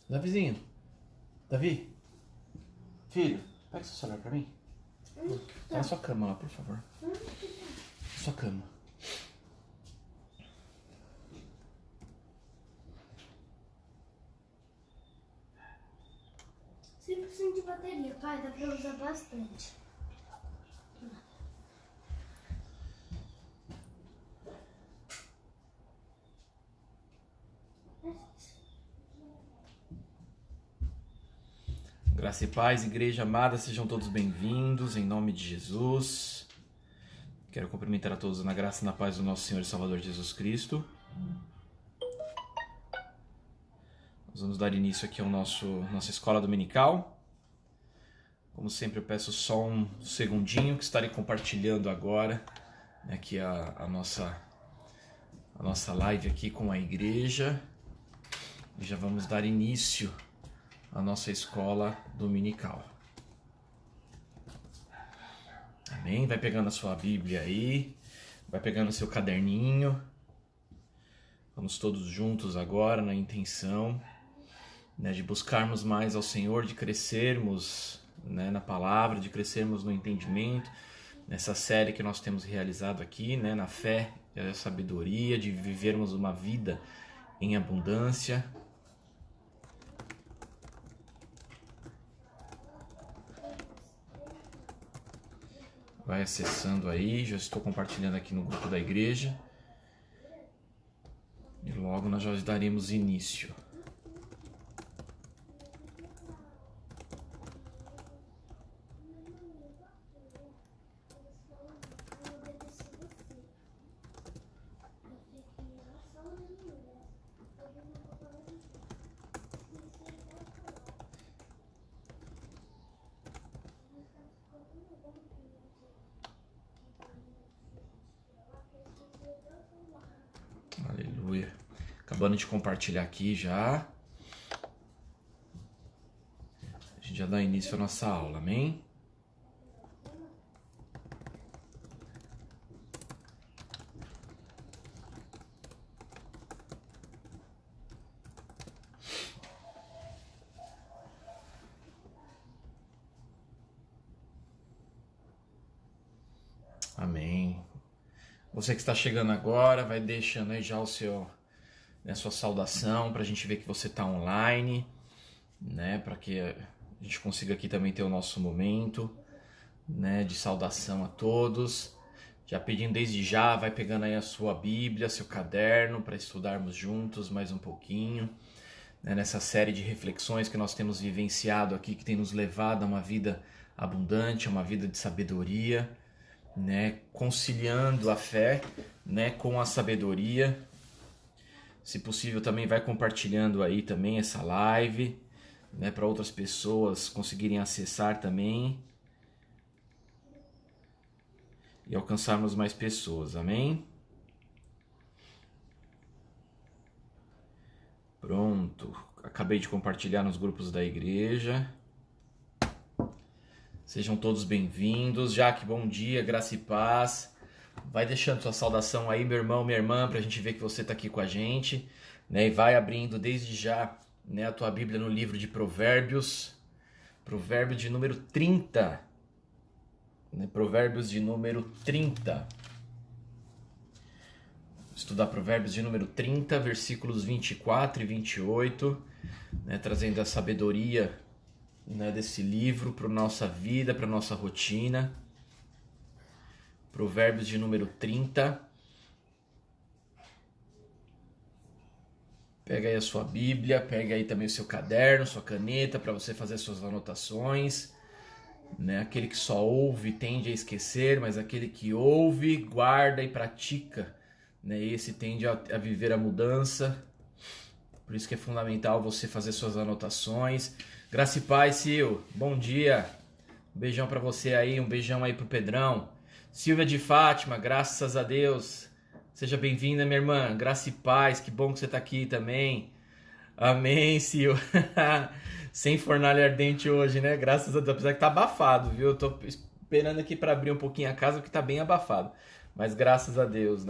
Davizinho. Davi. Filho, pega seu celular pra mim. Tá na sua cama lá, por favor. Sua cama. 100% de bateria, pai, dá pra usar bastante. Graça e paz, igreja amada, sejam todos bem-vindos, em nome de Jesus. Quero cumprimentar a todos na graça e na paz do nosso Senhor e Salvador Jesus Cristo. Nós vamos dar início aqui ao nossa escola dominical. Como sempre, eu peço só um segundinho que estarei compartilhando agora aqui a nossa live aqui com a igreja. E já vamos dar início à nossa escola dominical. Amém? Vai pegando a sua Bíblia aí, vai pegando o seu caderninho. Vamos todos juntos agora na intenção, de buscarmos mais ao Senhor, de crescermos, na palavra, de crescermos no entendimento, nessa série que nós temos realizado aqui, na fé e a sabedoria, de vivermos uma vida em abundância. Vai acessando aí, já estou compartilhando aqui no grupo da igreja. E logo nós já daremos início. Aleluia. Acabando de compartilhar aqui já. A gente já dá início à nossa aula, amém? Amém. Você que está chegando agora, vai deixando aí já a sua saudação, para a gente ver que você está online, para que a gente consiga aqui também ter o nosso momento, de saudação a todos. Já pedindo desde já, vai pegando aí a sua Bíblia, seu caderno, para estudarmos juntos mais um pouquinho, nessa série de reflexões que nós temos vivenciado aqui, que tem nos levado a uma vida abundante, a uma vida de sabedoria, conciliando a fé, com a sabedoria. Se possível, também vai compartilhando aí também essa live, para outras pessoas conseguirem acessar também e alcançarmos mais pessoas, amém? Pronto, acabei de compartilhar nos grupos da igreja. Sejam todos bem-vindos. Jaque, bom dia, graça e paz. Vai deixando sua saudação aí, meu irmão, minha irmã, para a gente ver que você está aqui com a gente. E vai abrindo desde já a tua Bíblia no livro de Provérbios. Provérbios de número 30. Provérbios de número 30. Estudar Provérbios de número 30, versículos 24 e 28. Trazendo a sabedoria desse livro para a nossa vida, para a nossa rotina. Provérbios de número 30. Pega aí a sua Bíblia, pega aí também o seu caderno, sua caneta, para você fazer suas anotações. Aquele que só ouve tende a esquecer, mas aquele que ouve, guarda e pratica, esse tende a viver a mudança. Por isso que é fundamental você fazer suas anotações. Graça e paz, Sil. Bom dia. Um beijão pra você aí, um beijão aí pro Pedrão. Silvia de Fátima, graças a Deus. Seja bem-vinda, minha irmã. Graça e paz, que bom que você tá aqui também. Amém, Sil. Sem fornalha ardente hoje, Graças a Deus. Apesar que tá abafado, viu? Eu tô esperando aqui pra abrir um pouquinho a casa, porque tá bem abafado. Mas graças a Deus,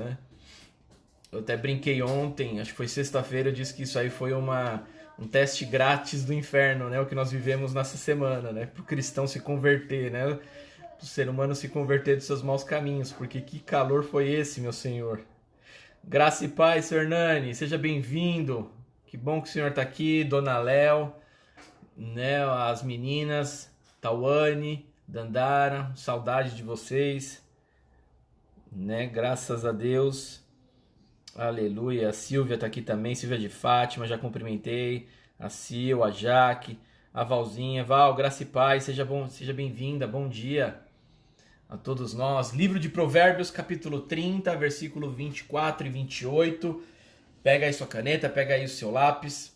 Eu até brinquei ontem, acho que foi sexta-feira, eu disse que isso aí foi uma um teste grátis do inferno, né? O que nós vivemos nessa semana, né? Para o cristão se converter, né? Para o ser humano se converter dos seus maus caminhos, porque que calor foi esse, meu Senhor? Graça e paz, Sr. Hernani, seja bem-vindo. Que bom que o senhor está aqui, Dona Léo, né? As meninas, Tawane, Dandara, saudade de vocês, né? Graças a Deus. Aleluia. A Silvia está aqui também, Silvia de Fátima, já cumprimentei. A Sil, a Jaque, a Valzinha. Val, graça e paz, seja bem-vinda, bom dia a todos nós. Livro de Provérbios, capítulo 30, versículo 24 e 28. Pega aí sua caneta, pega aí o seu lápis.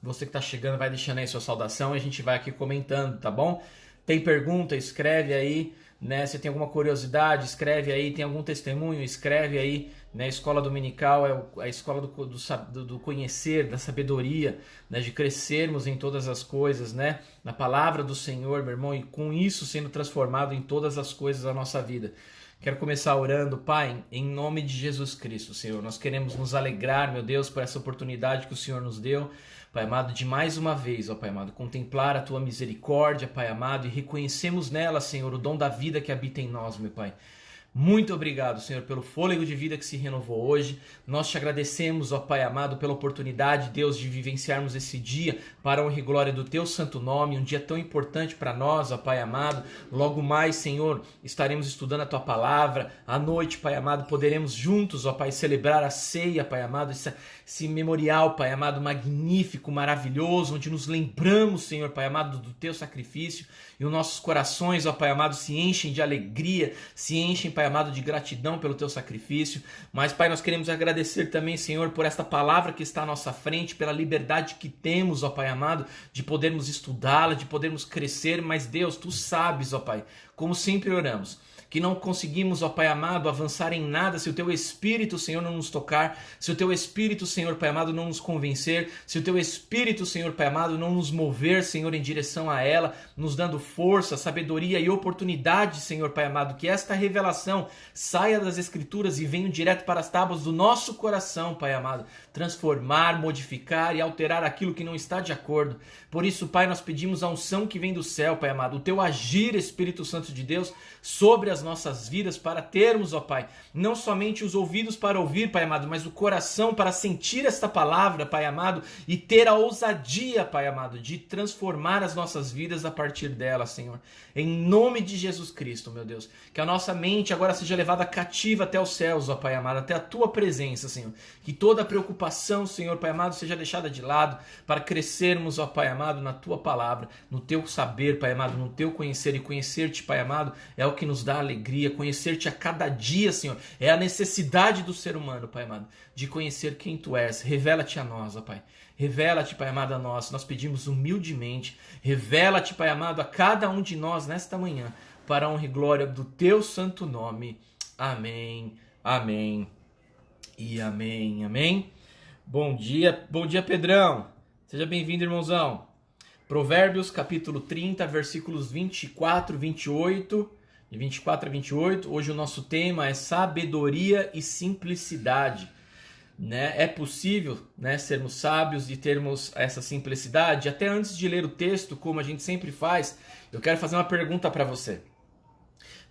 Você que está chegando vai deixando aí sua saudação e a gente vai aqui comentando, tá bom? Tem pergunta, escreve aí, né? Se tem alguma curiosidade, escreve aí. Tem algum testemunho, escreve aí, né? Escola Dominical é a escola do conhecer, da sabedoria, né? De crescermos em todas as coisas, né? Na palavra do Senhor, meu irmão, e com isso sendo transformado em todas as coisas da nossa vida. Quero começar orando, Pai, em nome de Jesus Cristo, Senhor. Nós queremos nos alegrar, meu Deus, por essa oportunidade que o Senhor nos deu, Pai amado, de mais uma vez, ó Pai amado, contemplar a Tua misericórdia, Pai amado, e reconhecemos nela, Senhor, o dom da vida que habita em nós, meu Pai. Muito obrigado, Senhor, pelo fôlego de vida que se renovou hoje. Nós te agradecemos, ó Pai amado, pela oportunidade, Deus, de vivenciarmos esse dia para a honra e glória do Teu santo nome, um dia tão importante para nós, ó Pai amado. Logo mais, Senhor, estaremos estudando a Tua palavra. À noite, Pai amado, poderemos juntos, ó Pai, celebrar a ceia, Pai amado, esse memorial, Pai amado, magnífico, maravilhoso, onde nos lembramos, Senhor, Pai amado, do Teu sacrifício, e os nossos corações, ó Pai amado, se enchem de alegria, se enchem, Pai amado, de gratidão pelo Teu sacrifício. Mas, Pai, nós queremos agradecer também, Senhor, por esta palavra que está à nossa frente, pela liberdade que temos, ó Pai amado, de podermos estudá-la, de podermos crescer. Mas, Deus, Tu sabes, ó Pai, como sempre oramos, que não conseguimos, ó Pai amado, avançar em nada se o Teu Espírito, Senhor, não nos tocar, se o Teu Espírito, Senhor, Pai amado, não nos convencer, se o Teu Espírito, Senhor, Pai amado, não nos mover, Senhor, em direção a ela, nos dando força, sabedoria e oportunidade, Senhor, Pai amado, que esta revelação saia das Escrituras e venha direto para as tábuas do nosso coração, Pai amado, transformar, modificar e alterar aquilo que não está de acordo. Por isso, Pai, nós pedimos a unção que vem do céu, Pai amado, o Teu agir, Espírito Santo de Deus, sobre as nossas vidas, para termos, ó Pai, não somente os ouvidos para ouvir, Pai amado, mas o coração para sentir esta palavra, Pai amado, e ter a ousadia, Pai amado, de transformar as nossas vidas a partir dela, Senhor. Em nome de Jesus Cristo, meu Deus, que a nossa mente agora seja levada cativa até os céus, ó Pai amado, até a Tua presença, Senhor. Que toda preocupação, Senhor, Pai amado, seja deixada de lado para crescermos, ó Pai amado, na Tua palavra, no Teu saber, Pai amado, no Teu conhecer. E conhecer-Te, Pai amado, é o que nos dá alegria. Conhecer-Te a cada dia, Senhor, é a necessidade do ser humano, Pai amado, de conhecer quem Tu és. Revela-Te a nós, ó Pai. Revela-Te, Pai amado, a nós. Nós pedimos humildemente. Revela-Te, Pai amado, a cada um de nós nesta manhã, para a honra e glória do Teu santo nome. Amém, amém e amém, amém. Bom dia, Pedrão. Seja bem-vindo, irmãozão. Provérbios, capítulo 30, versículos 24 e 28. De 24 a 28. Hoje o nosso tema é sabedoria e simplicidade. Né? É possível, né, sermos sábios e termos essa simplicidade? Até antes de ler o texto, como a gente sempre faz, eu quero fazer uma pergunta para você.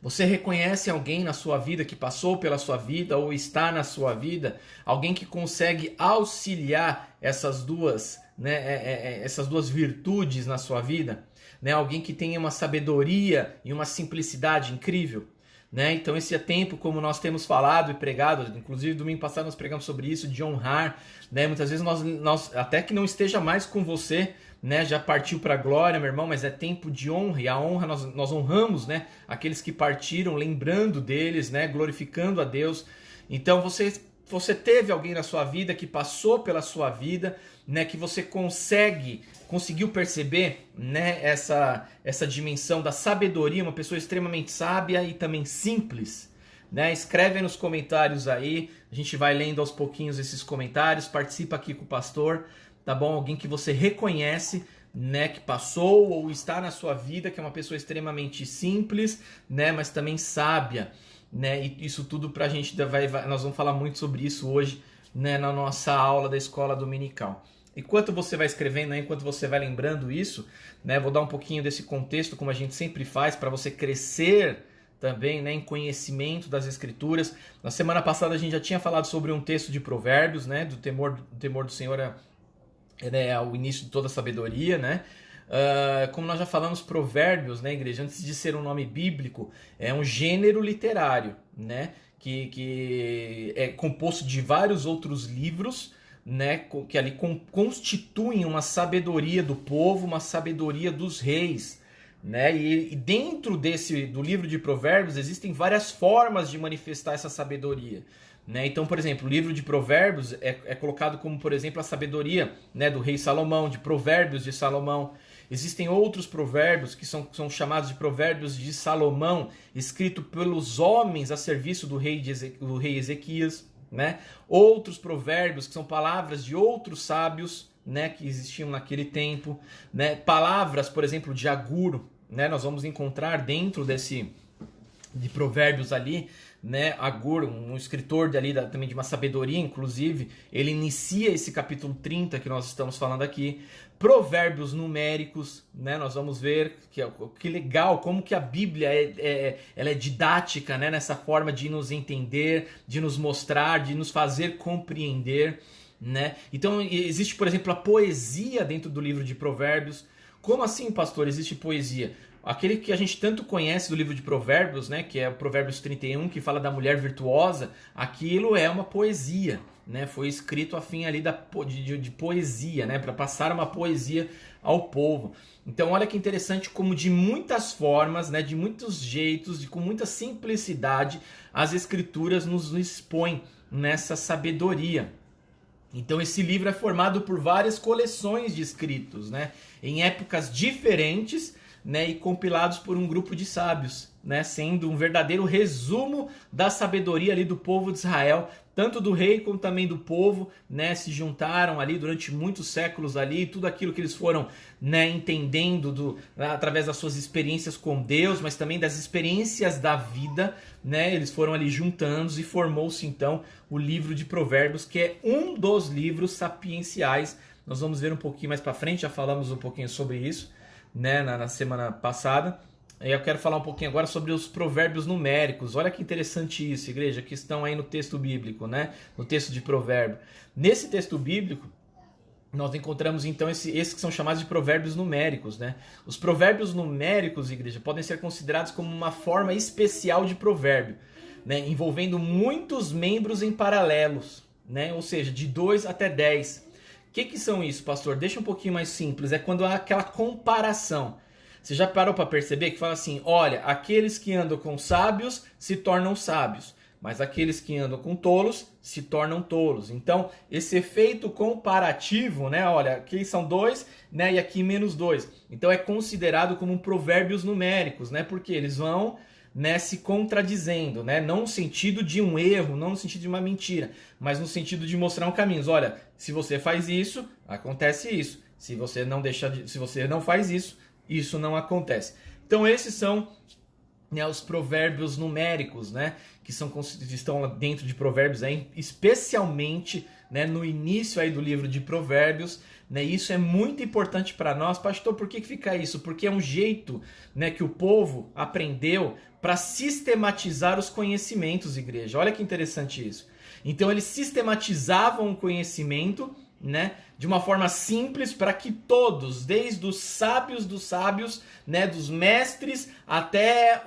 Você reconhece alguém na sua vida que passou pela sua vida ou está na sua vida? Alguém que consegue auxiliar essas duas, né, essas duas virtudes na sua vida? Né? Alguém que tenha uma sabedoria e uma simplicidade incrível? Né? Então esse é tempo, como nós temos falado e pregado, inclusive domingo passado nós pregamos sobre isso, de honrar, né? Muitas vezes nós até que não esteja mais com você, né? Já partiu para a glória, meu irmão, mas é tempo de honra, e a honra nós honramos, né, aqueles que partiram, lembrando deles, né, glorificando a Deus. Então você teve alguém na sua vida que passou pela sua vida, né, que você conseguiu perceber, né, essa dimensão da sabedoria, uma pessoa extremamente sábia e também simples, né? Escreve aí nos comentários aí, a gente vai lendo aos pouquinhos esses comentários, participa aqui com o pastor, tá bom? Alguém que você reconhece, né, que passou ou está na sua vida, que é uma pessoa extremamente simples, né, mas também sábia, né? E isso tudo pra gente nós vamos falar muito sobre isso hoje, né, na nossa aula da escola dominical. enquanto você vai escrevendo, né, enquanto você vai lembrando isso, né, vou dar um pouquinho desse contexto, como a gente sempre faz, para você crescer também, né, em conhecimento das Escrituras. Na semana passada a gente já tinha falado sobre um texto de Provérbios, né, do temor do Senhor é o início de toda a sabedoria, né? Como nós já falamos, Provérbios, né, igreja, antes de ser um nome bíblico, é um gênero literário, né, que é composto de vários outros livros, né, que ali constituem uma sabedoria do povo, uma sabedoria dos reis, né? E dentro do livro de Provérbios existem várias formas de manifestar essa sabedoria, né? Então, por exemplo, o livro de Provérbios é colocado como, por exemplo, a sabedoria, né, do rei Salomão, de Provérbios de Salomão. Existem outros provérbios que são chamados de Provérbios de Salomão, escrito pelos homens a serviço do rei Ezequias, né? Outros provérbios que são palavras de outros sábios, né, que existiam naquele tempo, né? Palavras, por exemplo, de Agur, né? Nós vamos encontrar dentro de Provérbios ali, né? Agur, um escritor também de uma sabedoria, inclusive, ele inicia esse capítulo 30 que nós estamos falando aqui. Provérbios numéricos, né? Nós vamos ver que legal, como que a Bíblia ela é didática, né? Nessa forma de nos entender, de nos mostrar, de nos fazer compreender, né? Então existe, por exemplo, a poesia dentro do livro de Provérbios. Como assim, pastor, existe poesia? Aquele que a gente tanto conhece do livro de Provérbios, né, que é o Provérbios 31, que fala da mulher virtuosa, aquilo é uma poesia, né? Foi escrito a fim ali de poesia, né, para passar uma poesia ao povo. Então olha que interessante como de muitas formas, né, de muitos jeitos, com muita simplicidade, as Escrituras nos expõem nessa sabedoria. Então esse livro é formado por várias coleções de escritos, né, em épocas diferentes, né, e compilados por um grupo de sábios, né, sendo um verdadeiro resumo da sabedoria ali do povo de Israel, tanto do rei como também do povo, né, se juntaram ali durante muitos séculos ali, tudo aquilo que eles foram, né, entendendo através das suas experiências com Deus, mas também das experiências da vida, né, eles foram ali juntando e formou-se então o livro de Provérbios, que é um dos livros sapienciais. Nós vamos ver um pouquinho mais para frente, já falamos um pouquinho sobre isso, né, na semana passada. E eu quero falar um pouquinho agora sobre os provérbios numéricos. Olha que interessante isso, igreja, que estão aí no texto bíblico, né, no texto de provérbio. Nesse texto bíblico, nós encontramos então esses que são chamados de provérbios numéricos, né? Os provérbios numéricos, igreja, podem ser considerados como uma forma especial de provérbio, né, envolvendo muitos membros em paralelos, né, ou seja, de 2 até 10. O que são isso, pastor? Deixa um pouquinho mais simples. É quando há aquela comparação. Você já parou para perceber que fala assim, olha, aqueles que andam com sábios se tornam sábios, mas aqueles que andam com tolos se tornam tolos. Então, esse efeito comparativo, né? Olha, aqui são 2, né? E aqui menos 2. Então, é considerado como provérbios numéricos, né? Porque eles vão, né, se contradizendo, né? Não no sentido de um erro, não no sentido de uma mentira, mas no sentido de mostrar um caminho. Olha, se você faz isso, acontece isso. Se você não faz isso, isso não acontece. Então esses são, né, os provérbios numéricos, né, que estão dentro de Provérbios, especialmente, né, no início aí do livro de Provérbios, né? Isso é muito importante para nós. Pastor, por que fica isso? Porque é um jeito, né, que o povo aprendeu para sistematizar os conhecimentos, igreja. Olha que interessante isso. Então eles sistematizavam o conhecimento, né, de uma forma simples para que todos, desde os sábios dos sábios, né, dos mestres até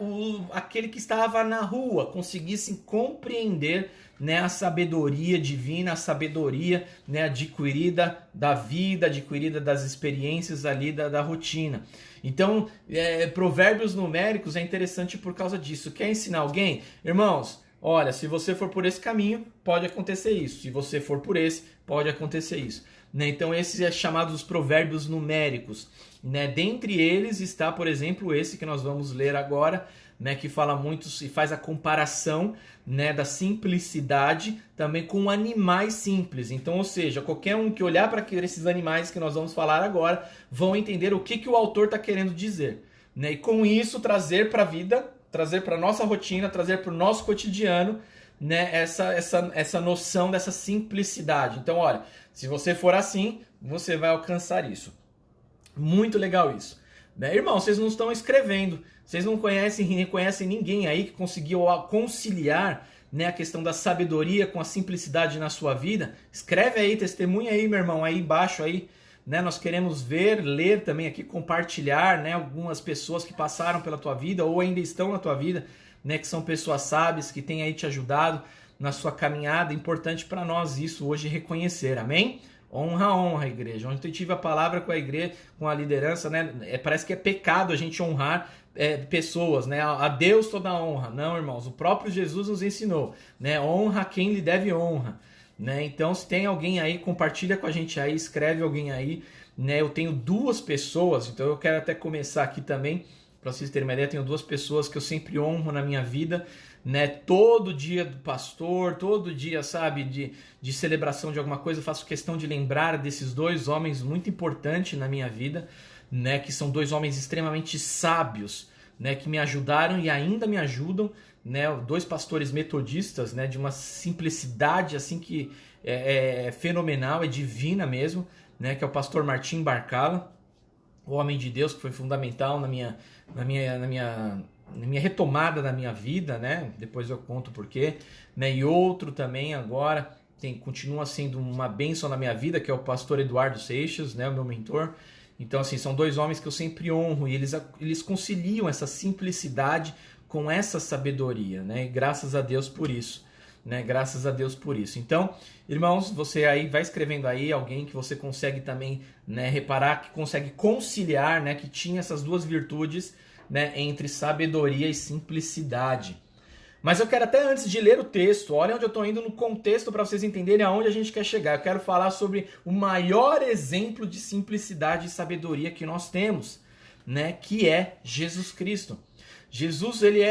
aquele que estava na rua, conseguissem compreender, né, a sabedoria divina, a sabedoria, né, adquirida da vida, adquirida das experiências ali da rotina. Então, provérbios numéricos é interessante por causa disso. Quer ensinar alguém? Irmãos, olha, se você for por esse caminho, pode acontecer isso. Se você for por esse, pode acontecer isso. Né? Então, esses é chamado os provérbios numéricos. Né? Dentre eles está, por exemplo, esse que nós vamos ler agora, né? Que fala muito e faz a comparação, né, da simplicidade também com animais simples. Então, ou seja, qualquer um que olhar para esses animais que nós vamos falar agora, vão entender o que o autor está querendo dizer. Né? E com isso, trazer para a vida, trazer para a nossa rotina, trazer para o nosso cotidiano, né, essa noção dessa simplicidade. Então, olha, se você for assim, você vai alcançar isso. Muito legal isso. Né? Irmão, vocês não estão escrevendo, vocês não reconhecem ninguém aí que conseguiu conciliar, né, a questão da sabedoria com a simplicidade na sua vida. Escreve aí, testemunha aí, meu irmão, aí embaixo aí. Né, nós queremos ver, ler também aqui, compartilhar, né, algumas pessoas que passaram pela tua vida ou ainda estão na tua vida, né, que são pessoas sábias, que têm aí te ajudado na sua caminhada. Importante para nós isso hoje reconhecer, amém? Honra, igreja. Ontem eu tive a palavra com a igreja, com a liderança, né? Parece que é pecado a gente honrar pessoas, né? A Deus toda a honra. Não, irmãos, o próprio Jesus nos ensinou, né? Honra quem lhe deve honra, né? Então, se tem alguém aí, compartilha com a gente aí, escreve alguém aí, né? Eu tenho 2 pessoas, então eu quero até começar aqui também, para vocês terem uma ideia, eu tenho 2 pessoas que eu sempre honro na minha vida, né? Todo dia do pastor, todo dia, sabe, de celebração de alguma coisa, eu faço questão de lembrar desses 2 homens muito importantes na minha vida, né? Que são 2 homens extremamente sábios, né? Que me ajudaram e ainda me ajudam, né? 2 pastores metodistas, né? De uma simplicidade assim que é fenomenal, é divina mesmo, né? Que é o pastor Martim Barcala, o homem de Deus que foi fundamental na minha retomada da minha vida, né? Depois eu conto o porquê, né? E outro também agora continua sendo uma bênção na minha vida, que é o pastor Eduardo Seixas, né? O meu mentor. Então, assim, são 2 homens que eu sempre honro e eles conciliam essa simplicidade com essa sabedoria, né? E graças a Deus por isso, né? Graças a Deus por isso. Então, irmãos, você aí vai escrevendo aí alguém que você consegue também, né, reparar que consegue conciliar, né, que tinha essas 2 virtudes, né, entre sabedoria e simplicidade. Mas eu quero até antes de ler o texto, olha onde eu estou indo no contexto para vocês entenderem aonde a gente quer chegar. Eu quero falar sobre o maior exemplo de simplicidade e sabedoria que nós temos, né, que é Jesus Cristo. Jesus ele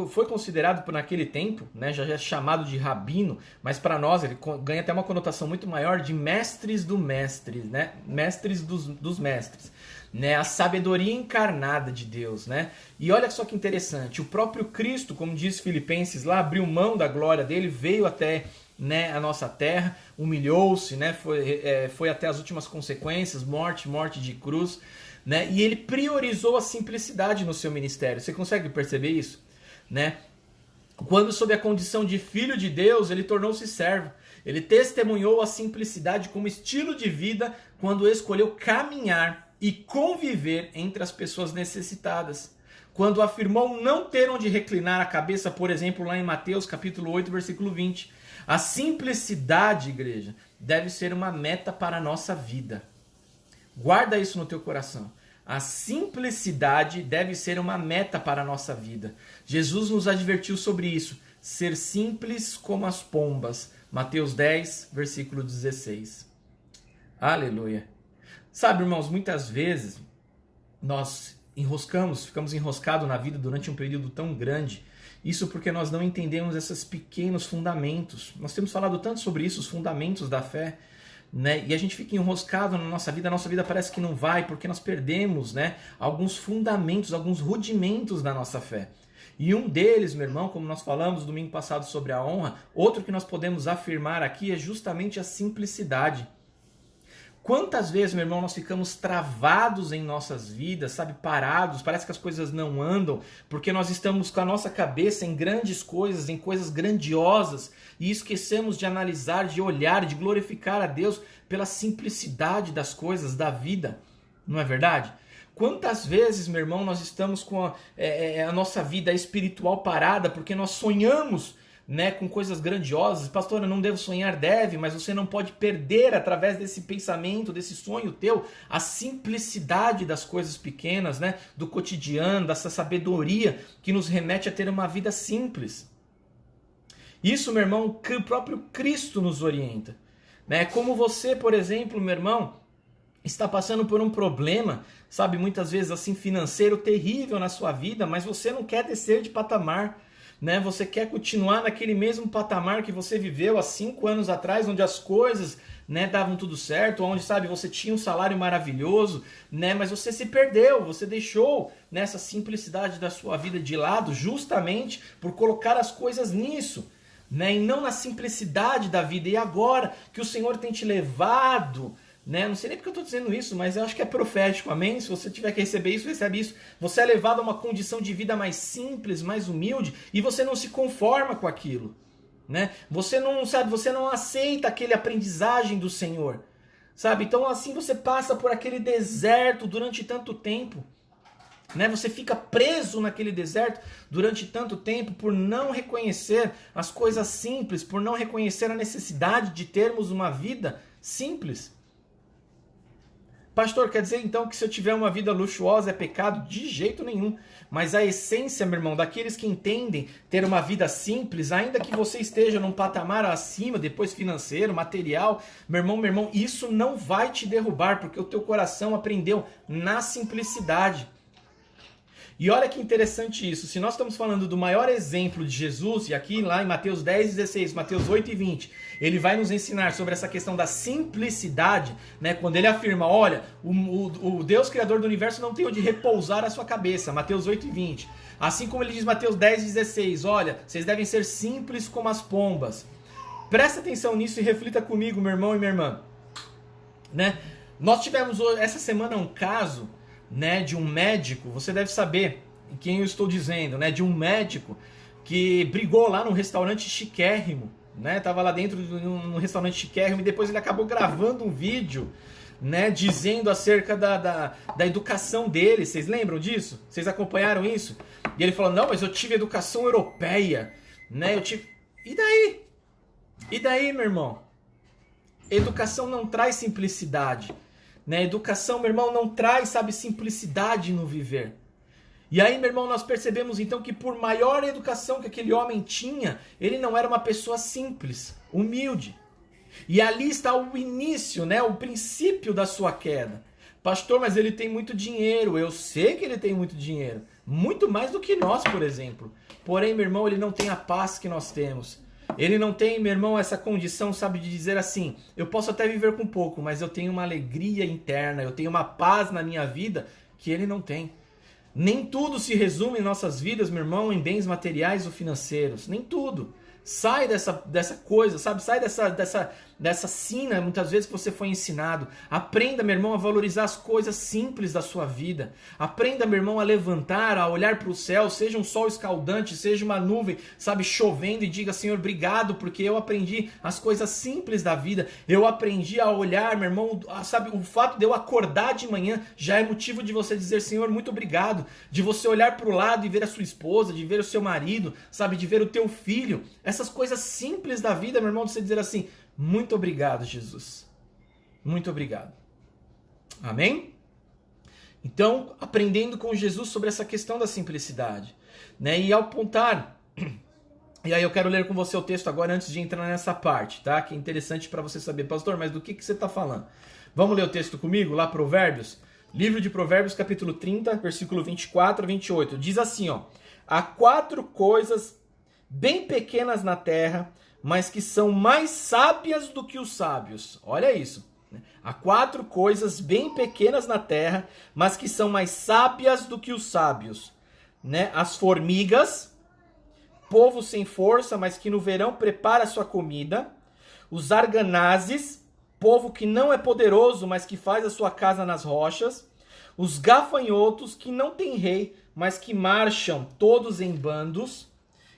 foi considerado por naquele tempo, né, já é chamado de rabino, mas para nós ele ganha até uma conotação muito maior de mestres do mestre, né, mestres dos mestres, né, a sabedoria encarnada de Deus, né. E olha só que interessante, o próprio Cristo, como diz Filipenses lá, abriu mão da glória dele, veio até, né, a nossa terra, humilhou-se, né, foi até as últimas consequências, morte de cruz. Né? E ele priorizou a simplicidade no seu ministério. Você consegue perceber isso? Né? Quando sob a condição de filho de Deus, ele tornou-se servo. Ele testemunhou a simplicidade como estilo de vida quando escolheu caminhar e conviver entre as pessoas necessitadas. Quando afirmou não ter onde reclinar a cabeça, por exemplo, lá em Mateus capítulo 8, versículo 20. A simplicidade, igreja, deve ser uma meta para a nossa vida. Guarda isso no teu coração. A simplicidade deve ser uma meta para a nossa vida. Jesus nos advertiu sobre isso. Ser simples como as pombas. Mateus 10, versículo 16. Aleluia. Sabe, irmãos, muitas vezes nós ficamos enroscados na vida durante um período tão grande. Isso porque nós não entendemos esses pequenos fundamentos. Nós temos falado tanto sobre isso, os fundamentos da fé. Né? E a gente fica enroscado na nossa vida parece que não vai, porque nós perdemos, né, alguns fundamentos, alguns rudimentos da nossa fé. E um deles, meu irmão, como nós falamos domingo passado sobre a honra, outro que nós podemos afirmar aqui é justamente a simplicidade. Quantas vezes, meu irmão, nós ficamos travados em nossas vidas, sabe, parados, parece que as coisas não andam, porque nós estamos com a nossa cabeça em grandes coisas, em coisas grandiosas, e esquecemos de analisar, de olhar, de glorificar a Deus pela simplicidade das coisas, da vida, não é verdade? Quantas vezes, meu irmão, nós estamos com a nossa vida espiritual parada, porque nós sonhamos, né, com coisas grandiosas. Pastor, eu não devo sonhar, deve, mas você não pode perder através desse pensamento, desse sonho teu, a simplicidade das coisas pequenas, né, do cotidiano, dessa sabedoria que nos remete a ter uma vida simples. Isso, meu irmão, que o próprio Cristo nos orienta, né? Como você, por exemplo, meu irmão, está passando por um problema, sabe, muitas vezes assim financeiro terrível na sua vida, mas você não quer descer de patamar. Né? Você quer continuar naquele mesmo patamar que você viveu há 5 anos atrás, onde as coisas, né, davam tudo certo, onde, sabe, você tinha um salário maravilhoso, né, mas você se perdeu, você deixou nessa simplicidade da sua vida de lado, justamente por colocar as coisas nisso, né, e não na simplicidade da vida. E agora que o Senhor tem te levado, né? Não sei nem porque eu estou dizendo isso, mas eu acho que é profético, amém? Se você tiver que receber isso, recebe isso. Você é levado a uma condição de vida mais simples, mais humilde, e você não se conforma com aquilo, né? Você não aceita aquele aprendizagem do Senhor, sabe? Então assim você passa por aquele deserto durante tanto tempo, né? Você fica preso naquele deserto durante tanto tempo por não reconhecer as coisas simples, por não reconhecer a necessidade de termos uma vida simples. Pastor, quer dizer então que se eu tiver uma vida luxuosa é pecado? De jeito nenhum. Mas a essência, meu irmão, daqueles que entendem ter uma vida simples, ainda que você esteja num patamar acima, depois financeiro, material, meu irmão, isso não vai te derrubar, porque o teu coração aprendeu na simplicidade. E olha que interessante isso, se nós estamos falando do maior exemplo de Jesus, e aqui lá em Mateus 10:16, Mateus 8:20, ele vai nos ensinar sobre essa questão da simplicidade, né? Quando ele afirma, olha, o Deus Criador do Universo não tem onde repousar a sua cabeça, Mateus 8:20. Assim como ele diz Mateus 10:16, olha, vocês devem ser simples como as pombas. Presta atenção nisso e reflita comigo, meu irmão e minha irmã, né? Nós tivemos essa semana um caso, né, de um médico, você deve saber quem eu estou dizendo, né, de um médico que brigou lá num restaurante chiquérrimo, né, tava lá dentro de um restaurante chiquérrimo e depois ele acabou gravando um vídeo, né, dizendo acerca da educação dele. Vocês lembram disso? Vocês acompanharam isso? E ele falou, não, mas eu tive educação europeia, né, E daí? E daí, meu irmão? Educação não traz simplicidade. Né? Educação, meu irmão, não traz, sabe, simplicidade no viver. E aí, meu irmão, nós percebemos então que por maior educação que aquele homem tinha, ele não era uma pessoa simples, humilde. E ali está o início, né, o princípio da sua queda. Pastor, mas ele tem muito dinheiro. Eu sei que ele tem muito dinheiro. Muito mais do que nós, por exemplo. Porém, meu irmão, ele não tem a paz que nós temos. Ele não tem, meu irmão, essa condição, sabe, de dizer assim, eu posso até viver com pouco, mas eu tenho uma alegria interna, eu tenho uma paz na minha vida que ele não tem. Nem tudo se resume em nossas vidas, meu irmão, em bens materiais ou financeiros. Nem tudo. Sai dessa coisa, sabe? Sai dessa sina, muitas vezes, que você foi ensinado. Aprenda, meu irmão, a valorizar as coisas simples da sua vida. Aprenda, meu irmão, a levantar, a olhar para o céu, seja um sol escaldante, seja uma nuvem, sabe, chovendo, e diga, Senhor, obrigado, porque eu aprendi as coisas simples da vida. Eu aprendi a olhar, meu irmão, sabe, o fato de eu acordar de manhã já é motivo de você dizer, Senhor, muito obrigado. De você olhar para o lado e ver a sua esposa, de ver o seu marido, sabe, de ver o teu filho. Essas coisas simples da vida, meu irmão, de você dizer assim, muito obrigado, Jesus. Muito obrigado. Amém? Então, aprendendo com Jesus sobre essa questão da simplicidade, né? E ao apontar, e aí eu quero ler com você o texto agora antes de entrar nessa parte, tá? Que é interessante para você saber, pastor, mas do que você está falando? Vamos ler o texto comigo, lá Provérbios? Livro de Provérbios, capítulo 30, versículo 24 a 28. Diz assim, ó: há 4 coisas bem pequenas na terra, mas que são mais sábias do que os sábios. Olha isso. Há 4 coisas bem pequenas na terra, mas que são mais sábias do que os sábios. Né? As formigas, povo sem força, mas que no verão prepara sua comida. Os arganazes, povo que não é poderoso, mas que faz a sua casa nas rochas. Os gafanhotos, que não têm rei, mas que marcham todos em bandos.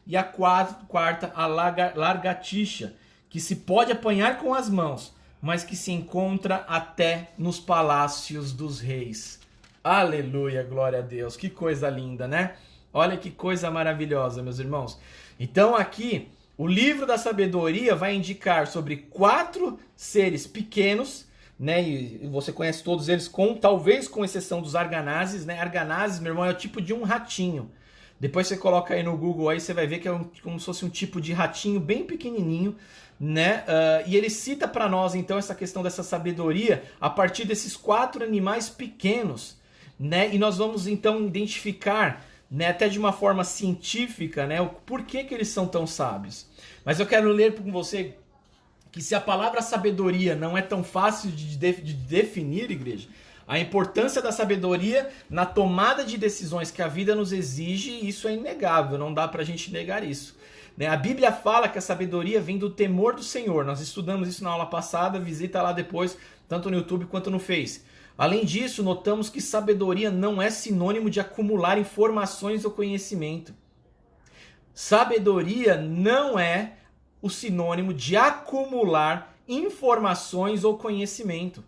E a quarta, a largatixa, que se pode apanhar com as mãos, mas que se encontra até nos palácios dos reis. Aleluia, glória a Deus. Que coisa linda, né? Olha que coisa maravilhosa, meus irmãos. Então aqui, o livro da sabedoria vai indicar sobre 4 seres pequenos, né? E você conhece todos eles, talvez com exceção dos arganazes, né? Arganazes, meu irmão, é o tipo de um ratinho. Depois você coloca aí no Google, aí você vai ver que é como se fosse um tipo de ratinho bem pequenininho, né? E ele cita para nós, então, essa questão dessa sabedoria a partir desses 4 animais pequenos, né? E nós vamos, então, identificar, né, até de uma forma científica, né, o porquê que eles são tão sábios. Mas eu quero ler com você que se a palavra sabedoria não é tão fácil de definir, igreja, a importância da sabedoria na tomada de decisões que a vida nos exige, isso é inegável, não dá pra gente negar isso. Né? A Bíblia fala que a sabedoria vem do temor do Senhor. Nós estudamos isso na aula passada, visita lá depois, tanto no YouTube quanto no Face. Além disso, notamos que sabedoria não é sinônimo de acumular informações ou conhecimento. Sabedoria não é o sinônimo de acumular informações ou conhecimento.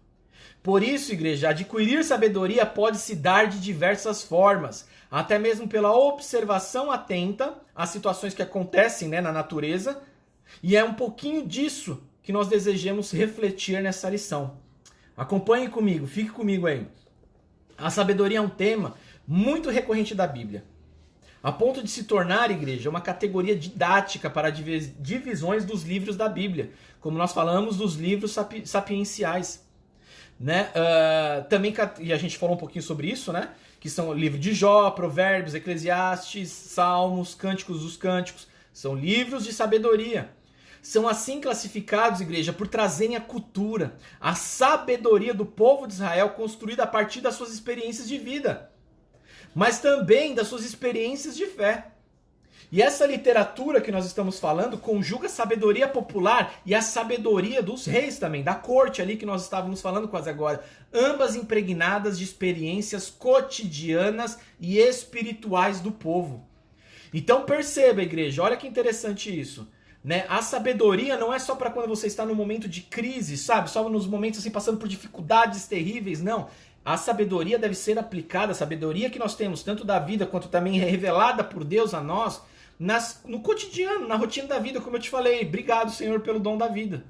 Por isso, igreja, adquirir sabedoria pode se dar de diversas formas, até mesmo pela observação atenta às situações que acontecem, né, na natureza, e é um pouquinho disso que nós desejamos refletir nessa lição. Acompanhe comigo, fique comigo aí. A sabedoria é um tema muito recorrente da Bíblia, a ponto de se tornar, igreja, uma categoria didática para divisões dos livros da Bíblia, como nós falamos dos livros sapienciais. Né? Também, e a gente falou um pouquinho sobre isso, né? Que são o livro de Jó, Provérbios, Eclesiastes, Salmos, Cânticos dos Cânticos, são livros de sabedoria. São assim classificados, igreja, por trazerem a cultura, a sabedoria do povo de Israel construída a partir das suas experiências de vida, mas também das suas experiências de fé. E essa literatura que nós estamos falando conjuga a sabedoria popular e a sabedoria dos reis também, da corte ali que nós estávamos falando quase agora, ambas impregnadas de experiências cotidianas e espirituais do povo. Então perceba, igreja, olha que interessante isso, né? A sabedoria não é só para quando você está no momento de crise, sabe? Só nos momentos assim passando por dificuldades terríveis, não. A sabedoria deve ser aplicada, a sabedoria que nós temos, tanto da vida quanto também revelada por Deus a nós, no cotidiano, na rotina da vida, como eu te falei. Obrigado, Senhor, pelo dom da vida.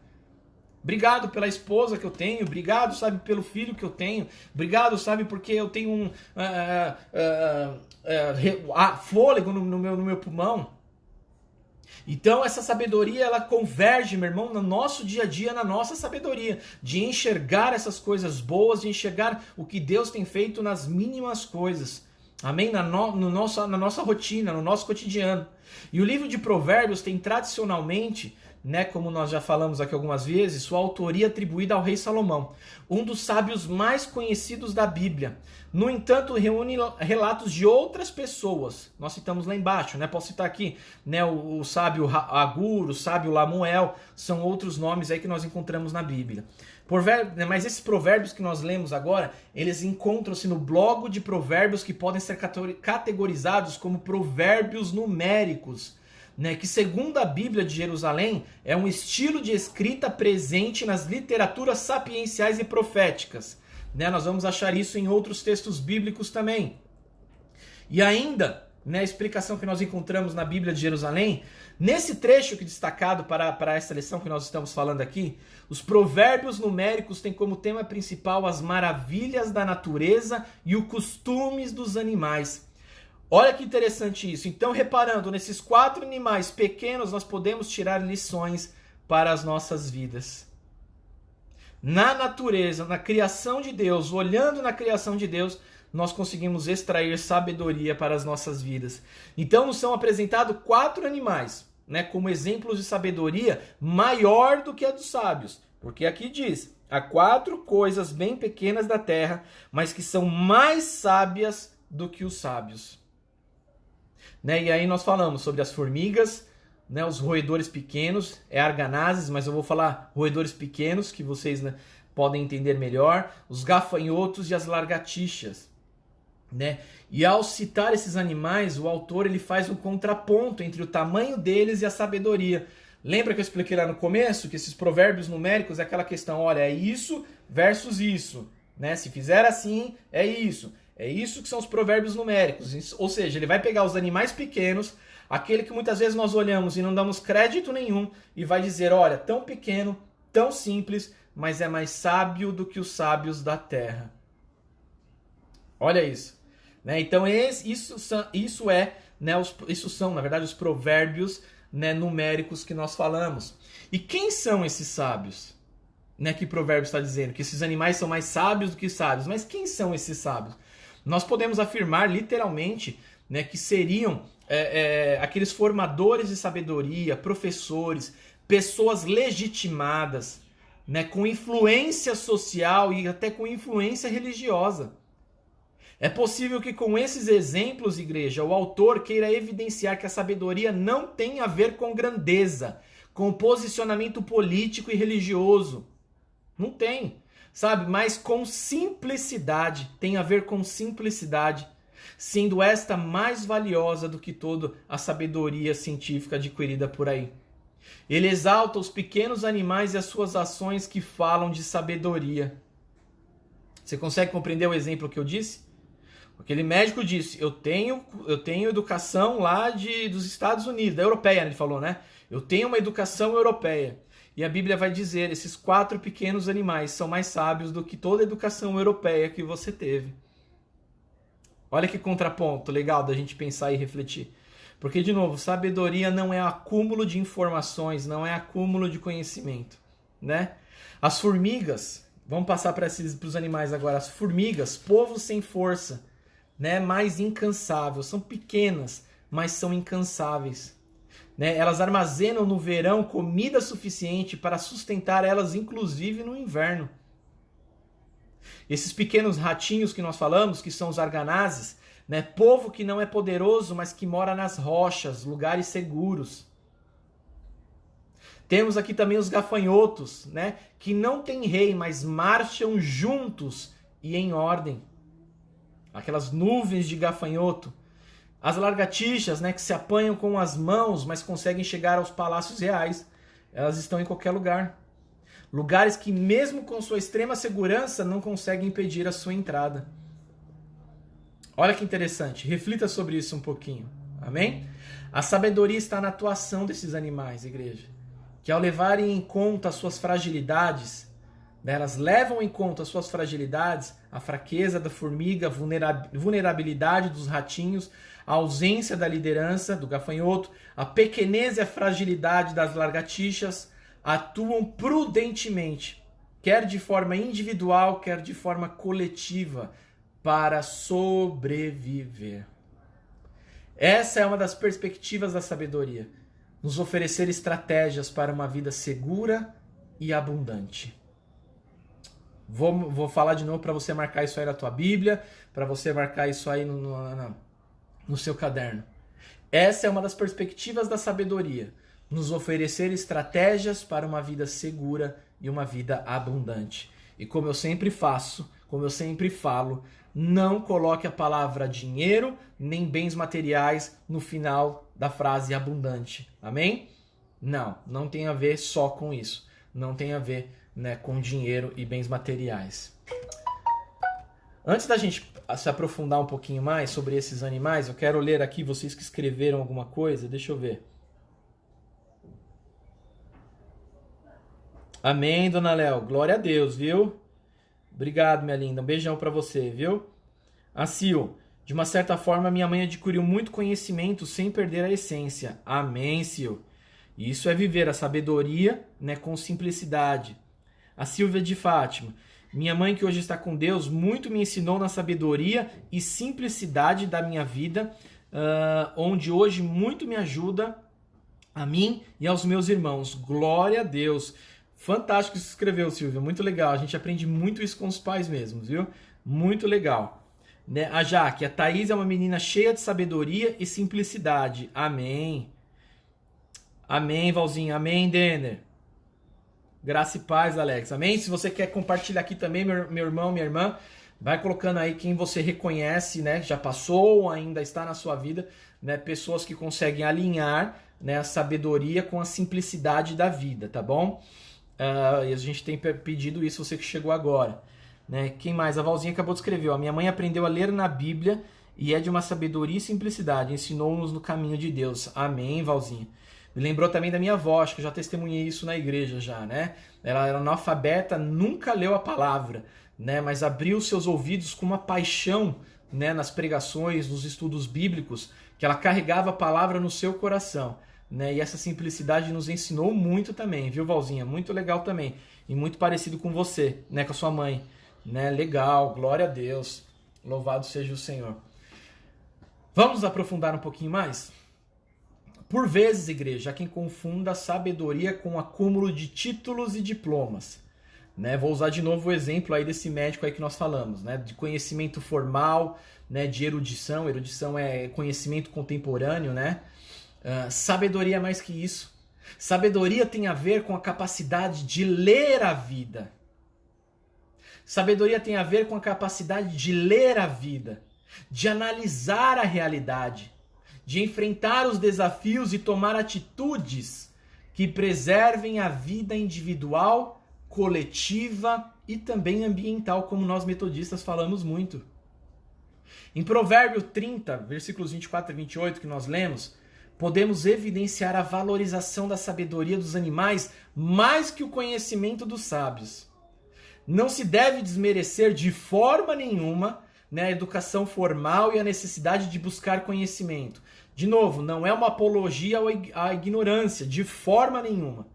Obrigado pela esposa que eu tenho. Obrigado, sabe, pelo filho que eu tenho. Obrigado, sabe, porque eu tenho fôlego no meu pulmão. Então essa sabedoria, ela converge, meu irmão, no nosso dia a dia, na nossa sabedoria, de enxergar essas coisas boas, de enxergar o que Deus tem feito nas mínimas coisas. Amém? Na nossa rotina, no nosso cotidiano. E o livro de Provérbios tem tradicionalmente, né, como nós já falamos aqui algumas vezes, sua autoria atribuída ao rei Salomão, um dos sábios mais conhecidos da Bíblia. No entanto, reúne relatos de outras pessoas. Nós citamos lá embaixo, né? Posso citar aqui, né, o sábio Agur, o sábio Lamuel, são outros nomes aí que nós encontramos na Bíblia. Mas esses provérbios que nós lemos agora, eles encontram-se no bloco de provérbios que podem ser categorizados como provérbios numéricos, né, que segundo a Bíblia de Jerusalém é um estilo de escrita presente nas literaturas sapienciais e proféticas. Né, nós vamos achar isso em outros textos bíblicos também. E ainda, né, a explicação que nós encontramos na Bíblia de Jerusalém, nesse trecho que destacado para essa lição que nós estamos falando aqui, os provérbios numéricos têm como tema principal as maravilhas da natureza e os costumes dos animais. Olha que interessante isso. Então, reparando, nesses 4 animais pequenos, nós podemos tirar lições para as nossas vidas. Na natureza, na criação de Deus, olhando na criação de Deus, nós conseguimos extrair sabedoria para as nossas vidas. Então, nos são apresentados 4 animais, né, como exemplos de sabedoria maior do que a dos sábios. Porque aqui diz, há 4 coisas bem pequenas da terra, mas que são mais sábias do que os sábios. Né? E aí nós falamos sobre as formigas, né, os roedores pequenos, arganazes, mas eu vou falar roedores pequenos, que vocês, né, podem entender melhor, os gafanhotos e as lagartixas. Né? E ao citar esses animais, o autor ele faz um contraponto entre o tamanho deles e a sabedoria. Lembra que eu expliquei lá no começo que esses provérbios numéricos é aquela questão, olha, é isso versus isso, né? Se fizer assim, é isso. É isso que são os provérbios numéricos. Ou seja, ele vai pegar os animais pequenos, aquele que muitas vezes nós olhamos e não damos crédito nenhum, e vai dizer, olha, tão pequeno, tão simples, mas é mais sábio do que os sábios da terra. Olha isso. Né? Então isso são, na verdade, os provérbios, né, numéricos que nós falamos. E quem são esses sábios? Né, que provérbio está dizendo? Que esses animais são mais sábios do que sábios. Mas quem são esses sábios? Nós podemos afirmar literalmente, né, que seriam aqueles formadores de sabedoria, professores, pessoas legitimadas, né, com influência social e até com influência religiosa. É possível que com esses exemplos, igreja, o autor queira evidenciar que a sabedoria não tem a ver com grandeza, com posicionamento político e religioso. Não tem, sabe? Mas com simplicidade, tem a ver com simplicidade, sendo esta mais valiosa do que toda a sabedoria científica adquirida por aí. Ele exalta os pequenos animais e as suas ações que falam de sabedoria. Você consegue compreender o exemplo que eu disse? Aquele médico disse, eu tenho educação lá dos Estados Unidos, da europeia, ele falou, né? Eu tenho uma educação europeia. E a Bíblia vai dizer, esses 4 pequenos animais são mais sábios do que toda a educação europeia que você teve. Olha que contraponto legal da gente pensar e refletir. Porque, de novo, sabedoria não é acúmulo de informações, não é acúmulo de conhecimento, né? As formigas, vamos passar para os animais agora, as formigas, povo sem força, né, mais incansável, são pequenas, mas são incansáveis, né? Elas armazenam no verão comida suficiente para sustentar elas, inclusive no inverno. Esses pequenos ratinhos que nós falamos, que são os arganazes, né, povo que não é poderoso, mas que mora nas rochas, lugares seguros. Temos aqui também os gafanhotos, né, que não têm rei, mas marcham juntos e em ordem. Aquelas nuvens de gafanhoto. As lagartixas, né, que se apanham com as mãos, mas conseguem chegar aos palácios reais. Elas estão em qualquer lugar. Lugares que, mesmo com sua extrema segurança, não conseguem impedir a sua entrada. Olha que interessante. Reflita sobre isso um pouquinho. Amém? A sabedoria está na atuação desses animais, igreja. Que ao levarem em conta as suas fragilidades, né, elas levam em conta as suas fragilidades, a fraqueza da formiga, a vulnerabilidade dos ratinhos, a ausência da liderança do gafanhoto, a pequenez e a fragilidade das lagartixas, atuam prudentemente, quer de forma individual, quer de forma coletiva, para sobreviver. Essa é uma das perspectivas da sabedoria, nos oferecer estratégias para uma vida segura e abundante. Vou falar de novo para você marcar isso aí na tua Bíblia, para você marcar isso aí no seu caderno. Essa é uma das perspectivas da sabedoria, nos oferecer estratégias para uma vida segura e uma vida abundante. E como eu sempre faço, como eu sempre falo, não coloque a palavra dinheiro nem bens materiais no final da frase abundante. Amém? Não tem a ver só com isso. Não tem a ver, né, com dinheiro e bens materiais. Antes da gente se aprofundar um pouquinho mais sobre esses animais, eu quero ler aqui vocês que escreveram alguma coisa. Deixa eu ver. Amém, dona Léo. Glória a Deus, viu? Obrigado, minha linda. Um beijão pra você, viu? A Sil, de uma certa forma, minha mãe adquiriu muito conhecimento sem perder a essência. Amém, Sil. Isso é viver a sabedoria, né, com simplicidade. A Silvia de Fátima, minha mãe que hoje está com Deus, muito me ensinou na sabedoria e simplicidade da minha vida, onde hoje muito me ajuda a mim e aos meus irmãos. Glória a Deus. Fantástico isso que escreveu, Silvia. Muito legal. A gente aprende muito isso com os pais mesmo, viu? Muito legal. Né? A Jaque, a Thaís é uma menina cheia de sabedoria e simplicidade. Amém. Amém, Valzinho. Amém, Denner. Graça e paz, Alex. Amém? Se você quer compartilhar aqui também, meu irmão, minha irmã, vai colocando aí quem você reconhece, né? Já passou ou ainda está na sua vida, né? Pessoas que conseguem alinhar, né, a sabedoria com a simplicidade da vida, tá bom? E a gente tem pedido isso, você que chegou agora. Né? Quem mais? A Valzinha acabou de escrever. Ó, minha mãe aprendeu a ler na Bíblia e é de uma sabedoria e simplicidade. Ensinou-nos no caminho de Deus. Amém, Valzinha. Me lembrou também da minha avó, acho que eu já testemunhei isso na igreja já, né? Ela era analfabeta, nunca leu a palavra, né? Mas abriu seus ouvidos com uma paixão, né, nas pregações, nos estudos bíblicos, que ela carregava a palavra no seu coração. Né? E essa simplicidade nos ensinou muito também, viu, Valzinha? Muito legal também. E muito parecido com você, né? Com a sua mãe. Né? Legal, glória a Deus. Louvado seja o Senhor. Vamos aprofundar um pouquinho mais? Por vezes, igreja, há quem confunda a sabedoria com o acúmulo de títulos e diplomas. Né? Vou usar de novo o exemplo aí desse médico aí que nós falamos, né? De conhecimento formal, né? De erudição. Erudição é conhecimento contemporâneo, né? Sabedoria é mais que isso. Sabedoria tem a ver com a capacidade de ler a vida. Sabedoria tem a ver com a capacidade de ler a vida, de analisar a realidade, de enfrentar os desafios e tomar atitudes que preservem a vida individual, coletiva e também ambiental, como nós metodistas falamos muito. Em Provérbio 30, versículos 24 e 28 que nós lemos, podemos evidenciar a valorização da sabedoria dos animais mais que o conhecimento dos sábios. Não se deve desmerecer de forma nenhuma, né, a educação formal e a necessidade de buscar conhecimento. De novo, não é uma apologia à ignorância, de forma nenhuma.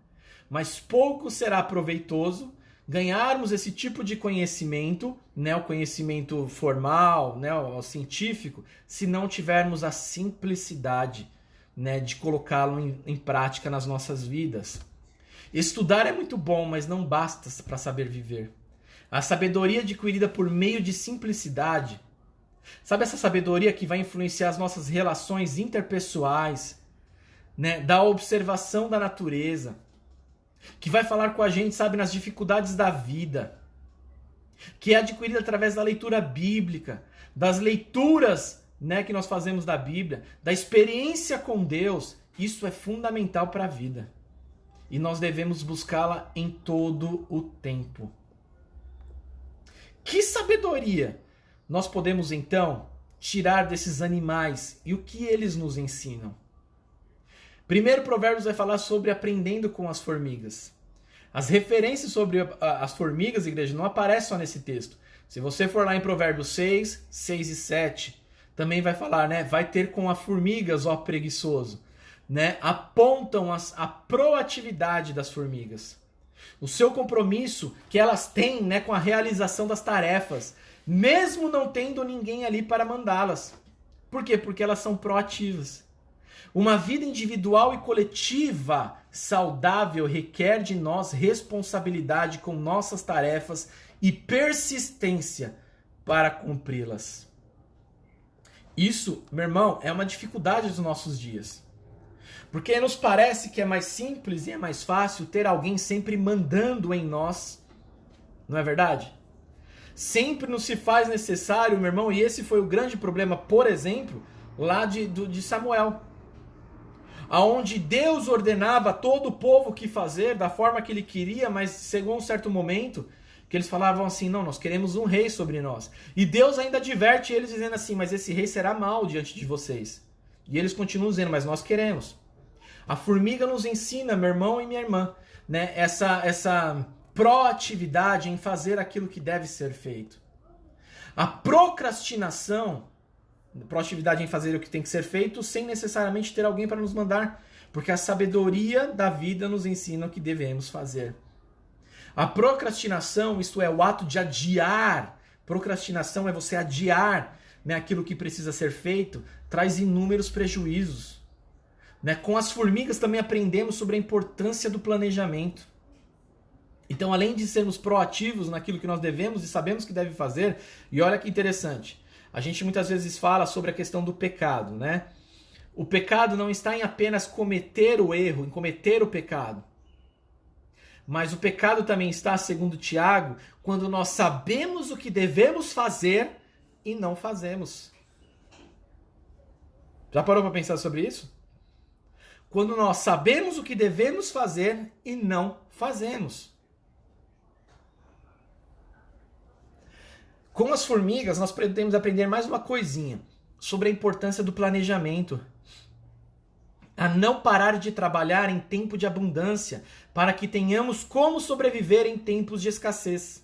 Mas pouco será proveitoso ganharmos esse tipo de conhecimento, né, o conhecimento formal, né, o científico, se não tivermos a simplicidade, né, de colocá-lo em prática nas nossas vidas. Estudar é muito bom, mas não basta para saber viver. A sabedoria adquirida por meio de simplicidade, sabe essa sabedoria que vai influenciar as nossas relações interpessoais, né, da observação da natureza, que vai falar com a gente, sabe, nas dificuldades da vida, que é adquirida através da leitura bíblica, das leituras, né, que nós fazemos da Bíblia, da experiência com Deus. Isso é fundamental para a vida. E nós devemos buscá-la em todo o tempo. Que sabedoria nós podemos, então, tirar desses animais e o que eles nos ensinam? Primeiro, Provérbios vai falar sobre aprendendo com as formigas. As referências sobre as formigas, igreja, não aparecem só nesse texto. Se você for lá em Provérbios 6, 6 e 7, também vai falar, né? Vai ter com as formigas, ó preguiçoso. Né? Apontam a proatividade das formigas. O seu compromisso que elas têm, né, com a realização das tarefas, mesmo não tendo ninguém ali para mandá-las. Por quê? Porque elas são proativas. Uma vida individual e coletiva saudável requer de nós responsabilidade com nossas tarefas e persistência para cumpri-las. Isso, meu irmão, é uma dificuldade dos nossos dias. Porque nos parece que é mais simples e é mais fácil ter alguém sempre mandando em nós. Não é verdade? Sempre nos se faz necessário, meu irmão, e esse foi o grande problema, por exemplo, lá de Samuel. Aonde Deus ordenava a todo o povo o que fazer, da forma que ele queria, mas chegou um certo momento que eles falavam assim, não, nós queremos um rei sobre nós. E Deus ainda adverte eles dizendo assim, mas esse rei será mau diante de vocês. E eles continuam dizendo, mas nós queremos. A formiga nos ensina, meu irmão e minha irmã, né, essa proatividade em fazer aquilo que deve ser feito. A procrastinação, proatividade em fazer o que tem que ser feito sem necessariamente ter alguém para nos mandar, porque a sabedoria da vida nos ensina o que devemos fazer. A procrastinação, isto é, o ato de adiar, procrastinação é você adiar, né, aquilo que precisa ser feito, traz inúmeros prejuízos. Né? Com as formigas também aprendemos sobre a importância do planejamento. Então, além de sermos proativos naquilo que nós devemos e sabemos que deve fazer, e olha que interessante, a gente muitas vezes fala sobre a questão do pecado, né? O pecado não está em apenas cometer o erro, em cometer o pecado. Mas o pecado também está, segundo Tiago, quando nós sabemos o que devemos fazer e não fazemos. Já parou para pensar sobre isso? Quando nós sabemos o que devemos fazer e não fazemos. Com as formigas, nós podemos aprender mais uma coisinha sobre a importância do planejamento. A não parar de trabalhar em tempo de abundância, para que tenhamos como sobreviver em tempos de escassez.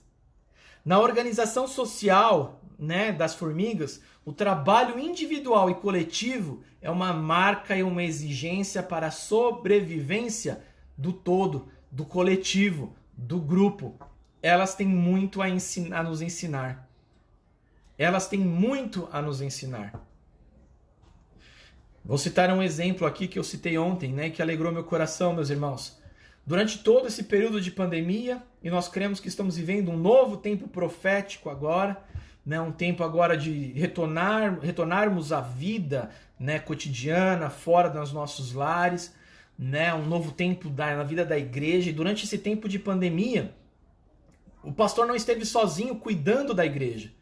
Na organização social, né, das formigas, o trabalho individual e coletivo é uma marca e uma exigência para a sobrevivência do todo, do coletivo, do grupo. Elas têm muito a nos ensinar. Elas têm muito a nos ensinar. Vou citar um exemplo aqui que eu citei ontem, né, que alegrou meu coração, meus irmãos. durante todo esse período de pandemia, e nós cremos que estamos vivendo um novo tempo profético agora, né? Um tempo agora de retornarmos à vida, né, cotidiana, fora dos nossos lares, né? Um novo tempo na vida da igreja. E durante esse tempo de pandemia, o pastor não esteve sozinho cuidando da igreja,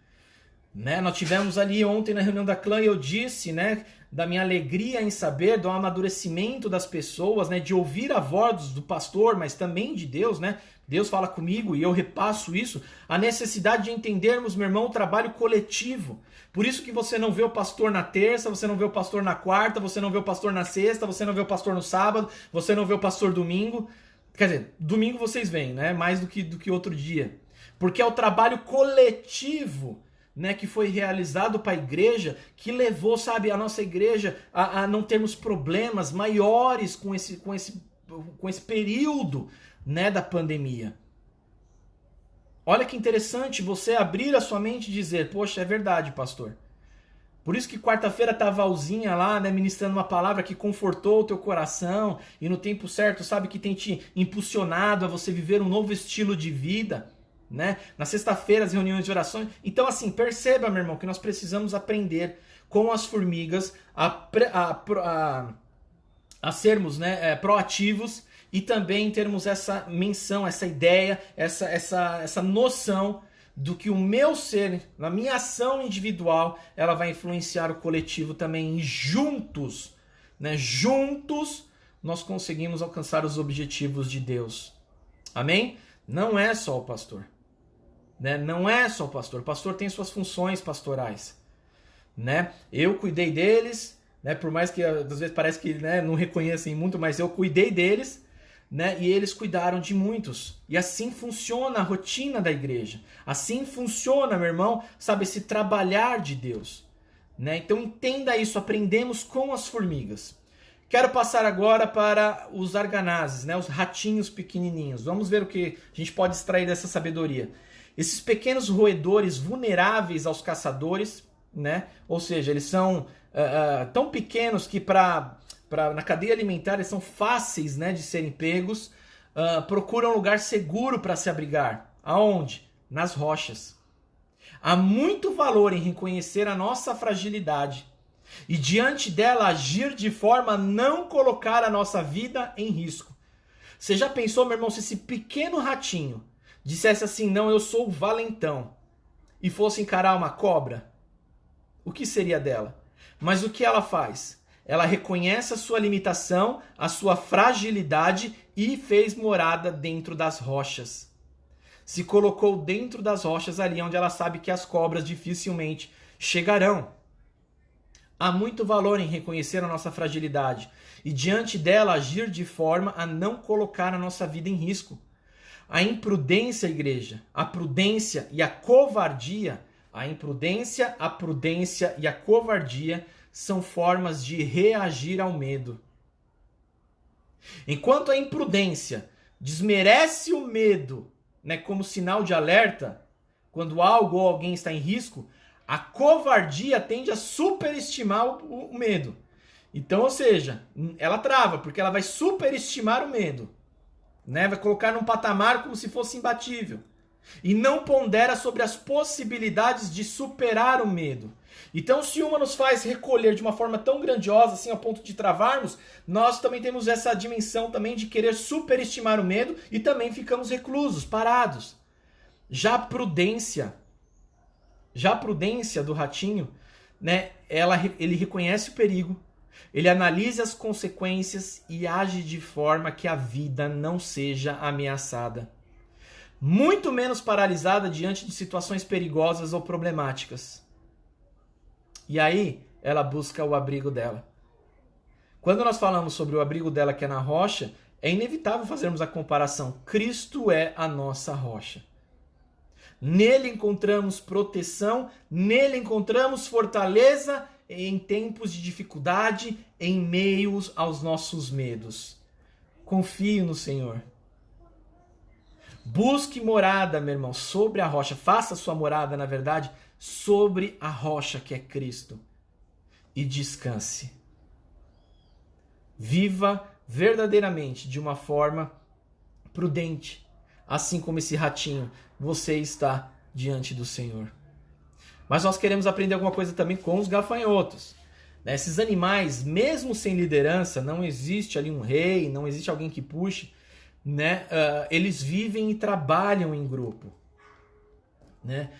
né? Nós tivemos ali ontem na reunião da clã e eu disse, né, da minha alegria em saber do amadurecimento das pessoas, né, de ouvir a voz do pastor, mas também de Deus, né? Deus fala comigo e eu repasso isso, a necessidade de entendermos, meu irmão, o trabalho coletivo. Por isso que você não vê o pastor na terça, você não vê o pastor na quarta, você não vê o pastor na sexta, você não vê o pastor no sábado, você não vê o pastor domingo. Quer dizer, domingo vocês veem, né? Mais do que outro dia. Porque é o trabalho coletivo, né, que foi realizado para a igreja, que levou, sabe, a nossa igreja a não termos problemas maiores com esse período, né, da pandemia. Olha que interessante você abrir a sua mente e dizer, poxa, é verdade, pastor. Por isso que quarta-feira tá a Valzinha lá, né, ministrando uma palavra que confortou o teu coração e no tempo certo, sabe, que tem te impulsionado a você viver um novo estilo de vida, né? Na sexta-feira as reuniões de orações. Então assim, perceba, meu irmão, que nós precisamos aprender com as formigas a sermos, né, proativos e também termos essa menção, essa ideia, essa noção do que o meu ser, na minha ação individual, ela vai influenciar o coletivo também. E juntos, né, juntos, nós conseguimos alcançar os objetivos de Deus. Amém? Não é só o pastor. Né? Não é só o pastor. O pastor tem suas funções pastorais. Né? Eu cuidei deles, né? Por mais que às vezes parece que, né, não reconhecem muito, mas eu cuidei deles, né? E eles cuidaram de muitos. E assim funciona a rotina da igreja. Assim funciona, meu irmão, sabe, esse trabalhar de Deus. Né? Então entenda isso, aprendemos com as formigas. Quero passar agora para os arganazes, né? Os ratinhos pequenininhos. Vamos ver o que a gente pode extrair dessa sabedoria. Esses pequenos roedores vulneráveis aos caçadores, né? Ou seja, eles são tão pequenos que na cadeia alimentar eles são fáceis, né, de serem pegos, procuram um lugar seguro para se abrigar. Aonde? Nas rochas. Há muito valor em reconhecer a nossa fragilidade e diante dela agir de forma a não colocar a nossa vida em risco. Você já pensou, meu irmão, se esse pequeno ratinho dissesse assim, não, eu sou o valentão, e fosse encarar uma cobra? O que seria dela? Mas o que ela faz? Ela reconhece a sua limitação, a sua fragilidade e fez morada dentro das rochas. Se colocou dentro das rochas, ali onde ela sabe que as cobras dificilmente chegarão. Há muito valor em reconhecer a nossa fragilidade e diante dela agir de forma a não colocar a nossa vida em risco. A imprudência, igreja, a prudência e a covardia, a imprudência, a prudência e a covardia são formas de reagir ao medo. Enquanto a imprudência desmerece o medo, né, como sinal de alerta, quando algo ou alguém está em risco, a covardia tende a superestimar o medo. Então, ou seja, ela trava, porque ela vai superestimar o medo. Né? Vai colocar num patamar como se fosse imbatível. E não pondera sobre as possibilidades de superar o medo. Então, se uma nos faz recolher de uma forma tão grandiosa, assim, a ponto de travarmos, nós também temos essa dimensão também de querer superestimar o medo e também ficamos reclusos, parados. Já a prudência do ratinho, né, ele reconhece o perigo, ele analisa as consequências e age de forma que a vida não seja ameaçada. Muito menos paralisada diante de situações perigosas ou problemáticas. E aí, ela busca o abrigo dela. Quando nós falamos sobre o abrigo dela que é na rocha, é inevitável fazermos a comparação. Cristo é a nossa rocha. Nele encontramos proteção, nele encontramos fortaleza em tempos de dificuldade, em meio aos nossos medos. Confie no Senhor. Busque morada, meu irmão, sobre a rocha. Faça sua morada, na verdade, sobre a rocha que é Cristo. E descanse. Viva verdadeiramente de uma forma prudente. Assim como esse ratinho, você está diante do Senhor. Mas nós queremos aprender alguma coisa também com os gafanhotos. Esses animais, mesmo sem liderança, não existe ali um rei, não existe alguém que puxe, né? Eles vivem e trabalham em grupo. Né?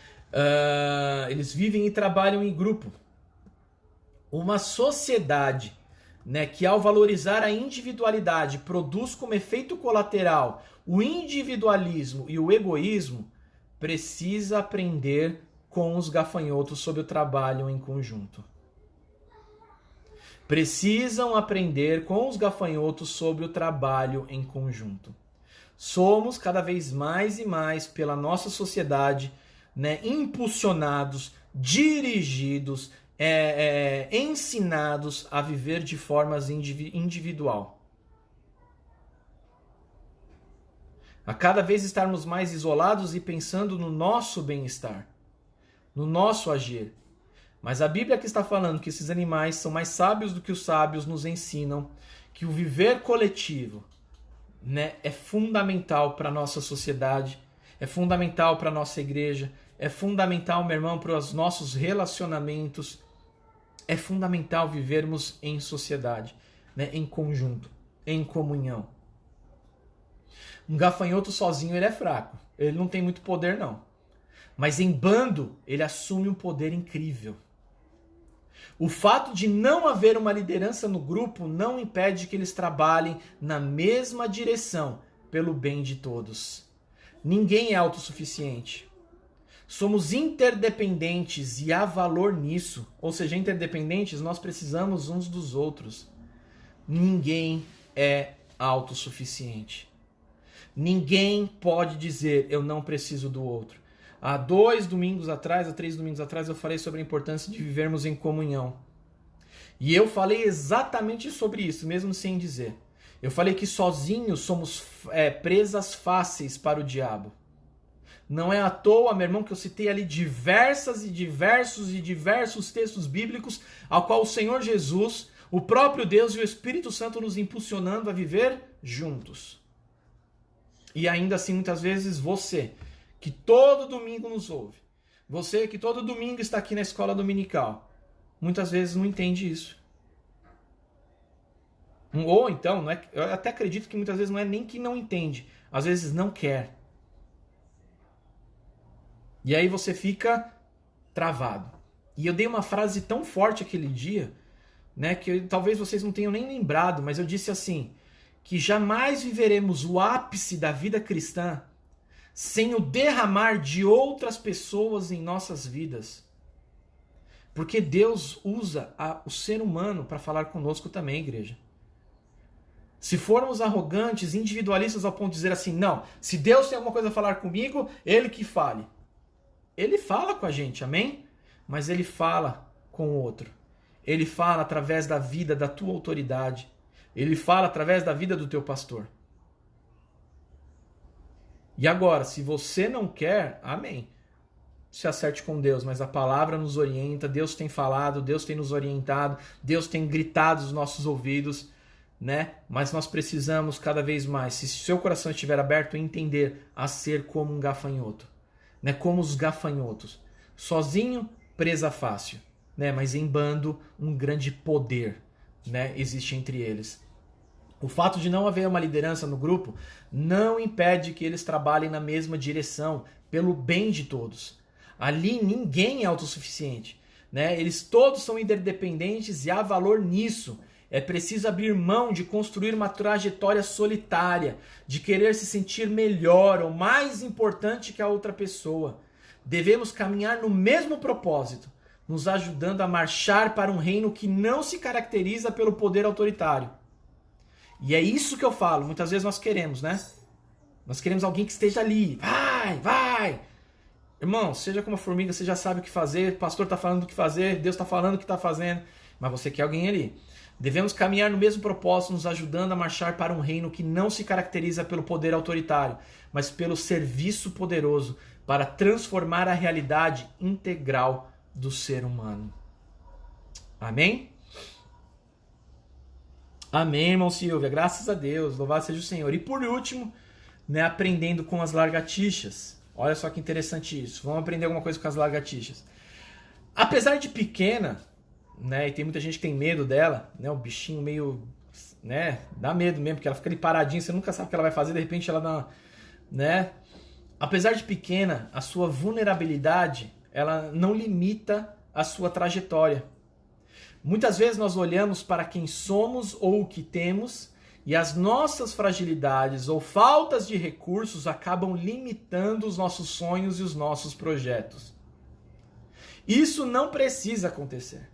Eles vivem e trabalham em grupo. Uma sociedade, né, que ao valorizar a individualidade produz como efeito colateral o individualismo e o egoísmo, precisa aprender com os gafanhotos sobre o trabalho em conjunto. Precisam aprender com os gafanhotos sobre o trabalho em conjunto. Somos cada vez mais e mais pela nossa sociedade, né, impulsionados, dirigidos, ensinados a viver de formas individual. A cada vez estarmos mais isolados e pensando no nosso bem-estar, no nosso agir. Mas a Bíblia que está falando que esses animais são mais sábios do que os sábios nos ensinam que o viver coletivo, né, é fundamental para a nossa sociedade, é fundamental para a nossa igreja, é fundamental, meu irmão, para os nossos relacionamentos, é fundamental vivermos em sociedade, né, em conjunto, em comunhão. Um gafanhoto sozinho ele é fraco, ele não tem muito poder não, mas em bando ele assume um poder incrível. O fato de não haver uma liderança no grupo não impede que eles trabalhem na mesma direção pelo bem de todos. Ninguém é autossuficiente. Somos interdependentes e há valor nisso. Ou seja, interdependentes, nós precisamos uns dos outros. Ninguém é autossuficiente. Ninguém pode dizer eu não preciso do outro. Há 3 domingos atrás, eu falei sobre a importância de vivermos em comunhão. E eu falei exatamente sobre isso, mesmo sem dizer. Eu falei que sozinhos somos presas fáceis para o diabo. Não é à toa, meu irmão, que eu citei ali diversos textos bíblicos ao qual o Senhor Jesus, o próprio Deus e o Espírito Santo nos impulsionando a viver juntos. E ainda assim, muitas vezes, você, que todo domingo nos ouve, você que todo domingo está aqui na escola dominical, muitas vezes não entende isso. Ou então, eu até acredito que muitas vezes não é nem que não entende, às vezes não quer. E aí você fica travado. E eu dei uma frase tão forte aquele dia, né, que talvez vocês não tenham nem lembrado, mas eu disse assim, que jamais viveremos o ápice da vida cristã sem o derramar de outras pessoas em nossas vidas. Porque Deus usa o ser humano para falar conosco também, igreja. Se formos arrogantes, individualistas ao ponto de dizer assim, não, se Deus tem alguma coisa a falar comigo, Ele que fale. Ele fala com a gente, amém? Mas Ele fala com o outro. Ele fala através da vida da tua autoridade. Ele fala através da vida do teu pastor. E agora, se você não quer, amém. Se acerte com Deus, mas a palavra nos orienta, Deus tem falado, Deus tem nos orientado, Deus tem gritado nos nossos ouvidos, né? Mas nós precisamos cada vez mais, se seu coração estiver aberto, entender a ser como um gafanhoto, né? Como os gafanhotos, sozinho, presa fácil, né? Mas em bando, um grande poder, né? Existe entre eles. O fato de não haver uma liderança no grupo não impede que eles trabalhem na mesma direção, pelo bem de todos. Ali ninguém é autossuficiente, né? Eles todos são interdependentes e há valor nisso. É preciso abrir mão de construir uma trajetória solitária, de querer se sentir melhor ou mais importante que a outra pessoa. Devemos caminhar no mesmo propósito, nos ajudando a marchar para um reino que não se caracteriza pelo poder autoritário. E é isso que eu falo, muitas vezes nós queremos, né? Nós queremos alguém que esteja ali, vai! Irmão, seja como uma formiga, você já sabe o que fazer, o pastor está falando o que fazer, Deus está falando o que está fazendo, mas você quer alguém ali. Devemos caminhar no mesmo propósito, nos ajudando a marchar para um reino que não se caracteriza pelo poder autoritário, mas pelo serviço poderoso para transformar a realidade integral do ser humano. Amém? Amém, irmão Silvia. Graças a Deus. Louvado seja o Senhor. E por último, né, aprendendo com as lagartixas. Olha só que interessante isso. Vamos aprender alguma coisa com as lagartixas. Apesar de pequena, né, e tem muita gente que tem medo dela, né, o bichinho meio, né, dá medo mesmo, porque ela fica ali paradinha, você nunca sabe o que ela vai fazer, de repente ela dá, né? Apesar de pequena, a sua vulnerabilidade, ela não limita a sua trajetória. Muitas vezes nós olhamos para quem somos ou o que temos e as nossas fragilidades ou faltas de recursos acabam limitando os nossos sonhos e os nossos projetos. Isso não precisa acontecer.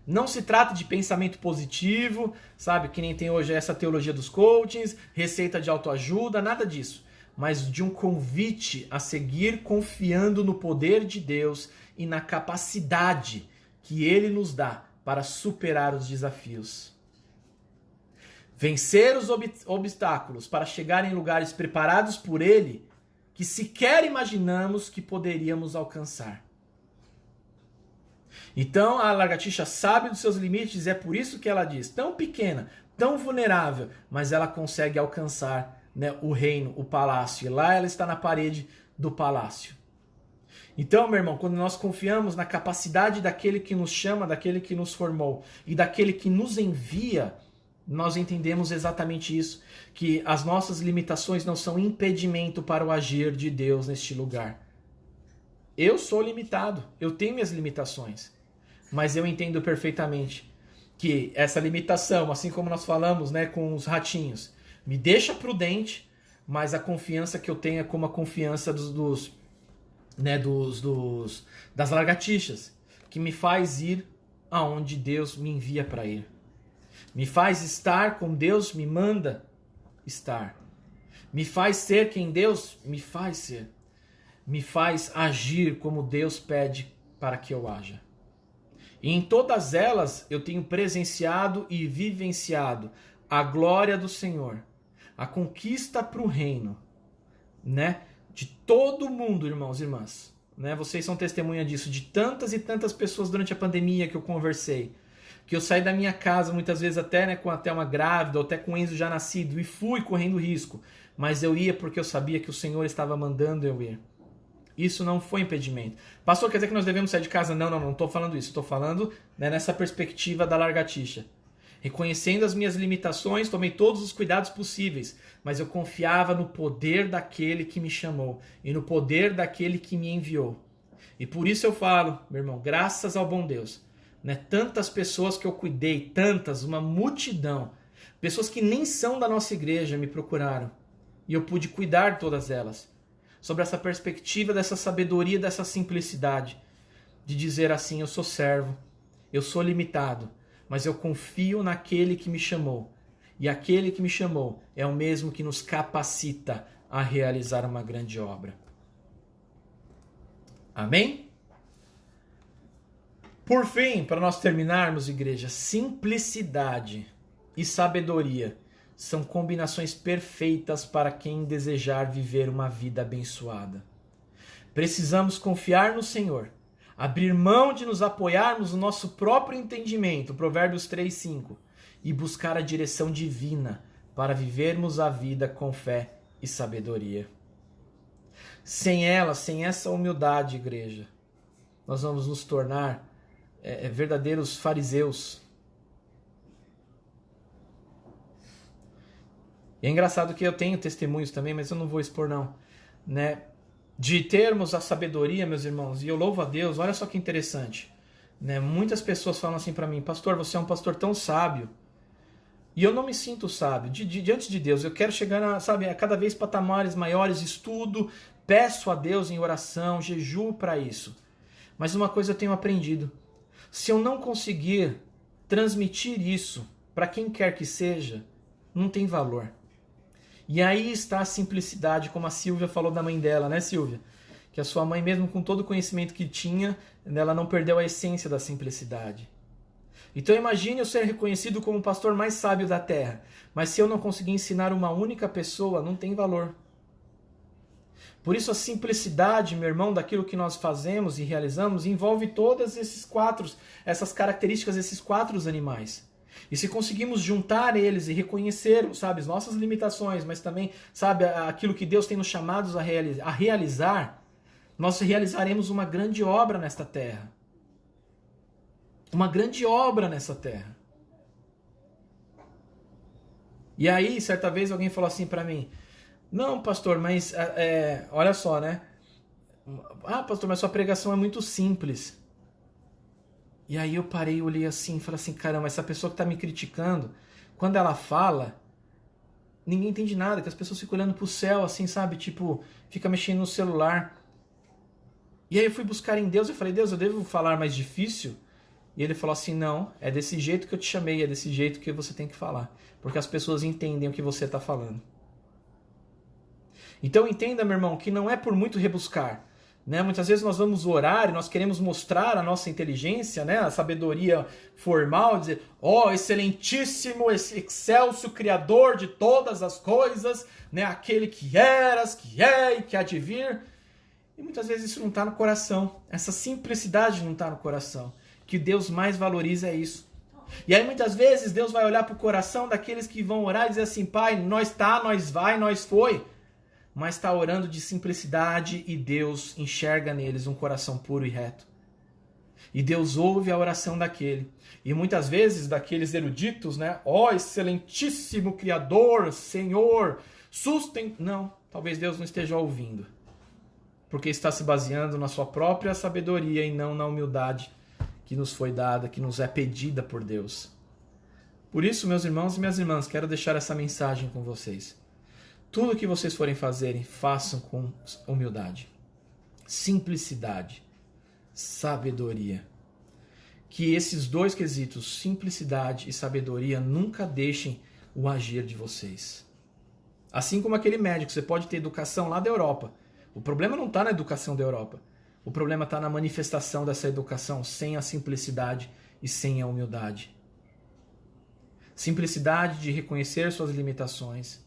Não se trata de pensamento positivo, sabe, que nem tem hoje essa teologia dos coachings, receita de autoajuda, nada disso. Mas de um convite a seguir confiando no poder de Deus e na capacidade que Ele nos dá para superar os desafios. Vencer os obstáculos para chegar em lugares preparados por Ele que sequer imaginamos que poderíamos alcançar. Então a lagartixa sabe dos seus limites e é por isso que ela diz, tão pequena, tão vulnerável, mas ela consegue alcançar, né, o reino, o palácio. E lá ela está na parede do palácio. Então, meu irmão, quando nós confiamos na capacidade daquele que nos chama, daquele que nos formou e daquele que nos envia, nós entendemos exatamente isso, que as nossas limitações não são impedimento para o agir de Deus neste lugar. Eu sou limitado, eu tenho minhas limitações, mas eu entendo perfeitamente que essa limitação, assim como nós falamos, né, com os ratinhos, me deixa prudente, mas a confiança que eu tenho é como a confiança das lagartixas, que me faz ir aonde Deus me envia para ir. Me faz estar como Deus me manda estar. Me faz ser quem Deus me faz ser. Me faz agir como Deus pede para que eu haja. E em todas elas eu tenho presenciado e vivenciado a glória do Senhor, a conquista para o reino, né? De todo mundo, irmãos e irmãs. Né? Vocês são testemunha disso, de tantas e tantas pessoas durante a pandemia que eu conversei. Que eu saí da minha casa muitas vezes até, né, com até uma grávida, ou até com o Enzo já nascido, e fui correndo risco. Mas eu ia porque eu sabia que o Senhor estava mandando eu ir. Isso não foi impedimento. Pastor, quer dizer que nós devemos sair de casa? Não estou falando isso. Estou falando, né, nessa perspectiva da lagartixa. Reconhecendo as minhas limitações, tomei todos os cuidados possíveis, mas eu confiava no poder daquele que me chamou e no poder daquele que me enviou. E por isso eu falo, meu irmão, graças ao bom Deus, né, tantas pessoas que eu cuidei, uma multidão, pessoas que nem são da nossa igreja me procuraram e eu pude cuidar de todas elas. Sobre essa perspectiva, dessa sabedoria, dessa simplicidade, de dizer assim, eu sou servo, eu sou limitado, mas eu confio naquele que me chamou. E aquele que me chamou é o mesmo que nos capacita a realizar uma grande obra. Amém? Por fim, para nós terminarmos, igreja, simplicidade e sabedoria são combinações perfeitas para quem desejar viver uma vida abençoada. Precisamos confiar no Senhor, abrir mão de nos apoiarmos no nosso próprio entendimento, Provérbios 3:5, e buscar a direção divina para vivermos a vida com fé e sabedoria. Sem ela, sem essa humildade, igreja, nós vamos nos tornar verdadeiros fariseus. E é engraçado que eu tenho testemunhos também, mas eu não vou expor não, né? De termos a sabedoria, meus irmãos, e eu louvo a Deus, olha só que interessante, né? Muitas pessoas falam assim para mim, pastor, você é um pastor tão sábio, e eu não me sinto sábio, diante de Deus, eu quero chegar a cada vez patamares maiores, estudo, peço a Deus em oração, jejuo para isso, mas uma coisa eu tenho aprendido, se eu não conseguir transmitir isso para quem quer que seja, não tem valor. E aí está a simplicidade, como a Silvia falou da mãe dela, né, Silvia? Que a sua mãe, mesmo com todo o conhecimento que tinha, ela não perdeu a essência da simplicidade. Então imagine eu ser reconhecido como o pastor mais sábio da terra, mas se eu não conseguir ensinar uma única pessoa, não tem valor. Por isso a simplicidade, meu irmão, daquilo que nós fazemos e realizamos, envolve todas essas características desses 4 animais. E se conseguimos juntar eles e reconhecer, sabe, as nossas limitações, mas também, sabe, aquilo que Deus tem nos chamados a realizar, nós realizaremos uma grande obra nesta terra. Uma grande obra nessa terra. E aí, certa vez, alguém falou assim para mim, não, pastor, mas olha só, né? Ah, pastor, mas sua pregação é muito simples. E aí eu parei, olhei assim, falei assim, caramba, essa pessoa que está me criticando, quando ela fala, ninguém entende nada, que as pessoas ficam olhando pro céu, assim, sabe? Tipo, fica mexendo no celular. E aí eu fui buscar em Deus, eu falei, Deus, eu devo falar mais difícil? E ele falou assim, não, é desse jeito que eu te chamei, é desse jeito que você tem que falar. Porque as pessoas entendem o que você está falando. Então entenda, meu irmão, que não é por muito rebuscar. Né? Muitas vezes nós vamos orar e nós queremos mostrar a nossa inteligência, né? A sabedoria formal, dizer, ó, excelentíssimo, excelso, criador de todas as coisas, né? Aquele que eras, que é e que há de vir. E muitas vezes isso não está no coração. Essa simplicidade não está no coração. O que Deus mais valoriza é isso. E aí muitas vezes Deus vai olhar para o coração daqueles que vão orar e dizer assim, Pai, nós tá, nós vai, nós foi. Mas está orando de simplicidade e Deus enxerga neles um coração puro e reto. E Deus ouve a oração daquele. E muitas vezes daqueles eruditos, né? Ó, excelentíssimo Criador, Senhor, Não, talvez Deus não esteja ouvindo. Porque está se baseando na sua própria sabedoria e não na humildade que nos foi dada, que nos é pedida por Deus. Por isso, meus irmãos e minhas irmãs, quero deixar essa mensagem com vocês. Tudo que vocês forem fazerem, façam com humildade, simplicidade, sabedoria. Que esses dois quesitos, simplicidade e sabedoria, nunca deixem o agir de vocês. Assim como aquele médico, você pode ter educação lá da Europa. O problema não está na educação da Europa. O problema está na manifestação dessa educação sem a simplicidade e sem a humildade. Simplicidade de reconhecer suas limitações.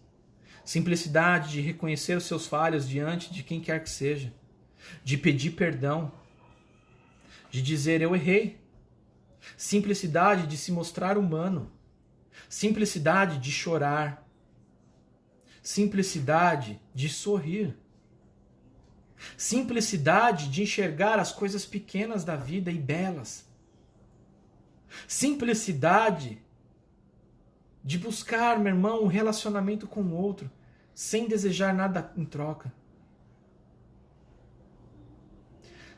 Simplicidade de reconhecer os seus falhos diante de quem quer que seja. De pedir perdão. De dizer eu errei. Simplicidade de se mostrar humano. Simplicidade de chorar. Simplicidade de sorrir. Simplicidade de enxergar as coisas pequenas da vida e belas. Simplicidade de buscar, meu irmão, um relacionamento com o outro, sem desejar nada em troca.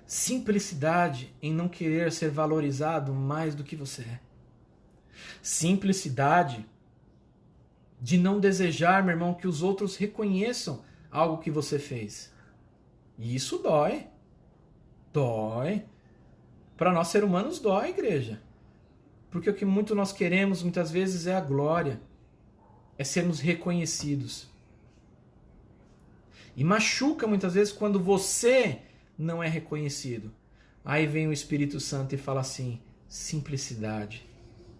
Simplicidade em não querer ser valorizado mais do que você é. Simplicidade de não desejar, meu irmão, que os outros reconheçam algo que você fez. E isso dói. Dói. Para nós seres humanos dói, igreja. Porque o que muito nós queremos muitas vezes é a glória. É sermos reconhecidos. E machuca muitas vezes quando você não é reconhecido. Aí vem o Espírito Santo e fala assim, simplicidade.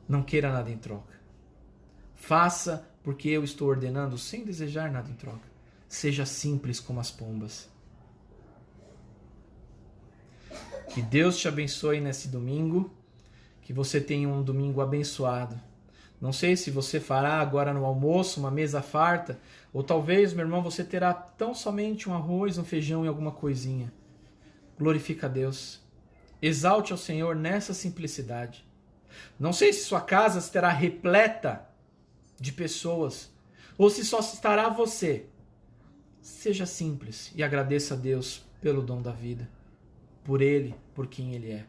Não queira nada em troca. Faça porque eu estou ordenando sem desejar nada em troca. Seja simples como as pombas. Que Deus te abençoe nesse domingo. Que você tenha um domingo abençoado. Não sei se você fará agora no almoço uma mesa farta, ou talvez, meu irmão, você terá tão somente um arroz, um feijão e alguma coisinha. Glorifica a Deus. Exalte ao Senhor nessa simplicidade. Não sei se sua casa estará repleta de pessoas, ou se só estará você. Seja simples e agradeça a Deus pelo dom da vida, por Ele, por quem Ele é.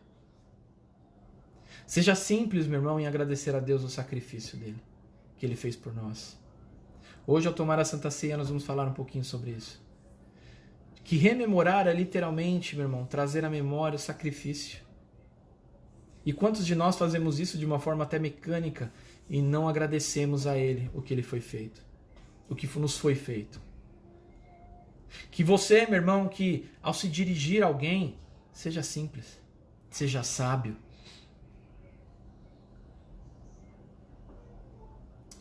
Seja simples, meu irmão, em agradecer a Deus o sacrifício dele, que ele fez por nós. Hoje, ao tomar a Santa Ceia, nós vamos falar um pouquinho sobre isso. Que rememorar é literalmente, meu irmão, trazer à memória o sacrifício. E quantos de nós fazemos isso de uma forma até mecânica e não agradecemos a ele o que ele foi feito, o que nos foi feito? Que você, meu irmão, que ao se dirigir a alguém, seja simples, seja sábio.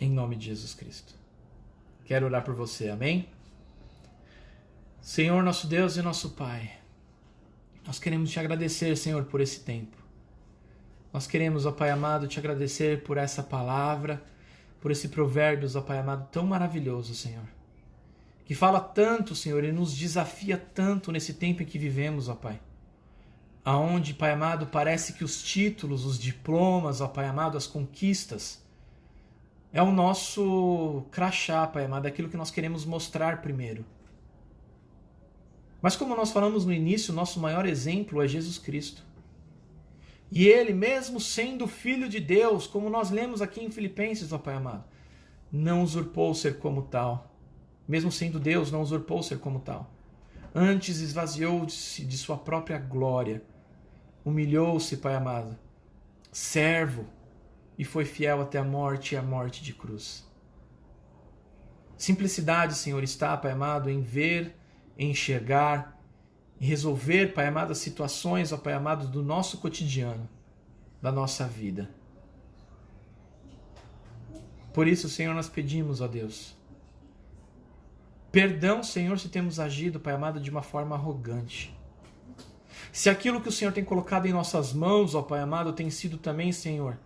Em nome de Jesus Cristo. Quero orar por você, amém? Senhor, nosso Deus e nosso Pai, nós queremos te agradecer, Senhor, por esse tempo. Nós queremos, ó Pai amado, te agradecer por essa palavra, por esse provérbios, ó Pai amado, tão maravilhoso, Senhor. Que fala tanto, Senhor, e nos desafia tanto nesse tempo em que vivemos, ó Pai. Aonde, Pai amado, parece que os títulos, os diplomas, ó Pai amado, as conquistas, é o nosso crachá, Pai amado, aquilo que nós queremos mostrar primeiro. Mas como nós falamos no início, o nosso maior exemplo é Jesus Cristo. E ele, mesmo sendo filho de Deus, como nós lemos aqui em Filipenses, ó Pai amado, não usurpou ser como tal. Mesmo sendo Deus, não usurpou ser como tal. Antes esvaziou-se de sua própria glória. Humilhou-se, Pai amado, servo, e foi fiel até a morte e a morte de cruz. Simplicidade, Senhor, está, Pai amado, em ver, em enxergar, em resolver, Pai amado, as situações, ó Pai amado, do nosso cotidiano, da nossa vida. Por isso, Senhor, nós pedimos, ó Deus, perdão, Senhor, se temos agido, Pai amado, de uma forma arrogante. Se aquilo que o Senhor tem colocado em nossas mãos, ó Pai amado, tem sido também, Senhor,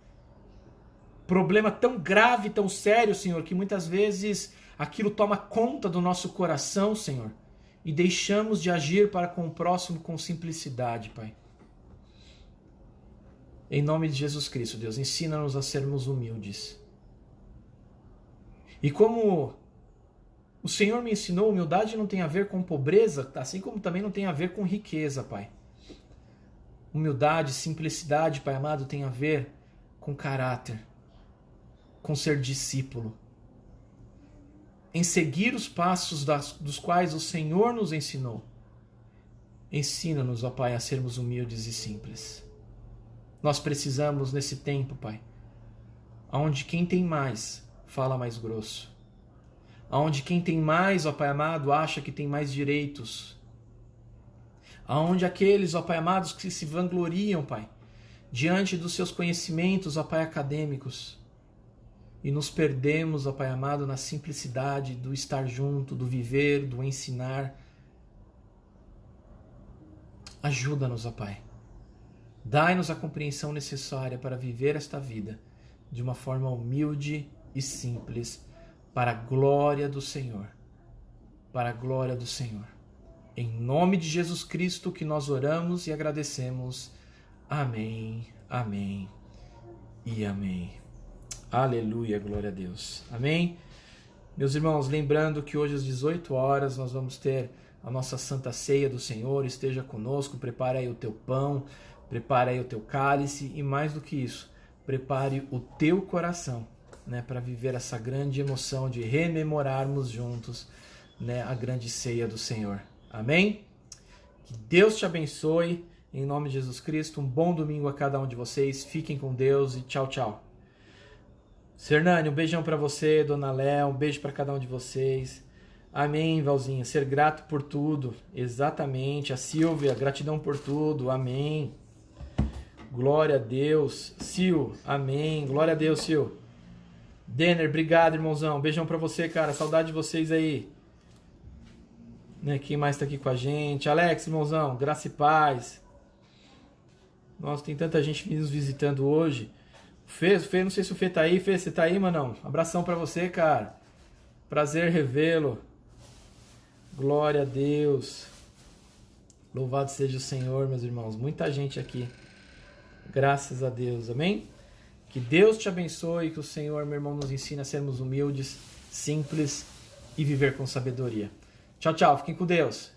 problema tão grave, tão sério, Senhor, que muitas vezes aquilo toma conta do nosso coração, Senhor, e deixamos de agir para com o próximo com simplicidade, Pai. Em nome de Jesus Cristo, Deus, ensina-nos a sermos humildes. E como o Senhor me ensinou, humildade não tem a ver com pobreza, assim como também não tem a ver com riqueza, Pai. Humildade, simplicidade, Pai amado, tem a ver com caráter, com ser discípulo, em seguir os passos dos quais o Senhor nos ensinou. Ensina-nos, ó Pai, a sermos humildes e simples. Nós precisamos nesse tempo, Pai, onde quem tem mais fala mais grosso, onde quem tem mais, ó Pai amado, acha que tem mais direitos, aonde aqueles, ó Pai amados, que se vangloriam, Pai, diante dos seus conhecimentos, ó Pai, acadêmicos, e nos perdemos, ó Pai amado, na simplicidade do estar junto, do viver, do ensinar. Ajuda-nos, ó Pai. Dai-nos a compreensão necessária para viver esta vida de uma forma humilde e simples, para a glória do Senhor. Para a glória do Senhor. Em nome de Jesus Cristo que nós oramos e agradecemos. Amém, amém e amém. Aleluia, glória a Deus. Amém? Meus irmãos, lembrando que hoje às 18 horas nós vamos ter a nossa Santa Ceia do Senhor. Esteja conosco, prepare aí o teu pão, prepare aí o teu cálice e mais do que isso, prepare o teu coração, né, para viver essa grande emoção de rememorarmos juntos, né, a grande ceia do Senhor. Amém? Que Deus te abençoe, em nome de Jesus Cristo. Um bom domingo a cada um de vocês. Fiquem com Deus e tchau, tchau. Sernani, um beijão para você, Dona Léo, um beijo para cada um de vocês. Amém, Valzinha, ser grato por tudo, exatamente. A Silvia, gratidão por tudo, amém. Glória a Deus. Sil, amém, glória a Deus, Sil. Denner, obrigado, irmãozão, beijão para você, cara, saudade de vocês aí. Né? Quem mais tá aqui com a gente? Alex, irmãozão, graça e paz. Nossa, tem tanta gente nos visitando hoje. Fê, não sei se o Fê tá aí. Fê, você tá aí, manão? Abração pra você, cara. Prazer revê-lo. Glória a Deus. Louvado seja o Senhor, meus irmãos. Muita gente aqui. Graças a Deus, amém? Que Deus te abençoe, que o Senhor, meu irmão, nos ensine a sermos humildes, simples e viver com sabedoria. Tchau, tchau. Fiquem com Deus.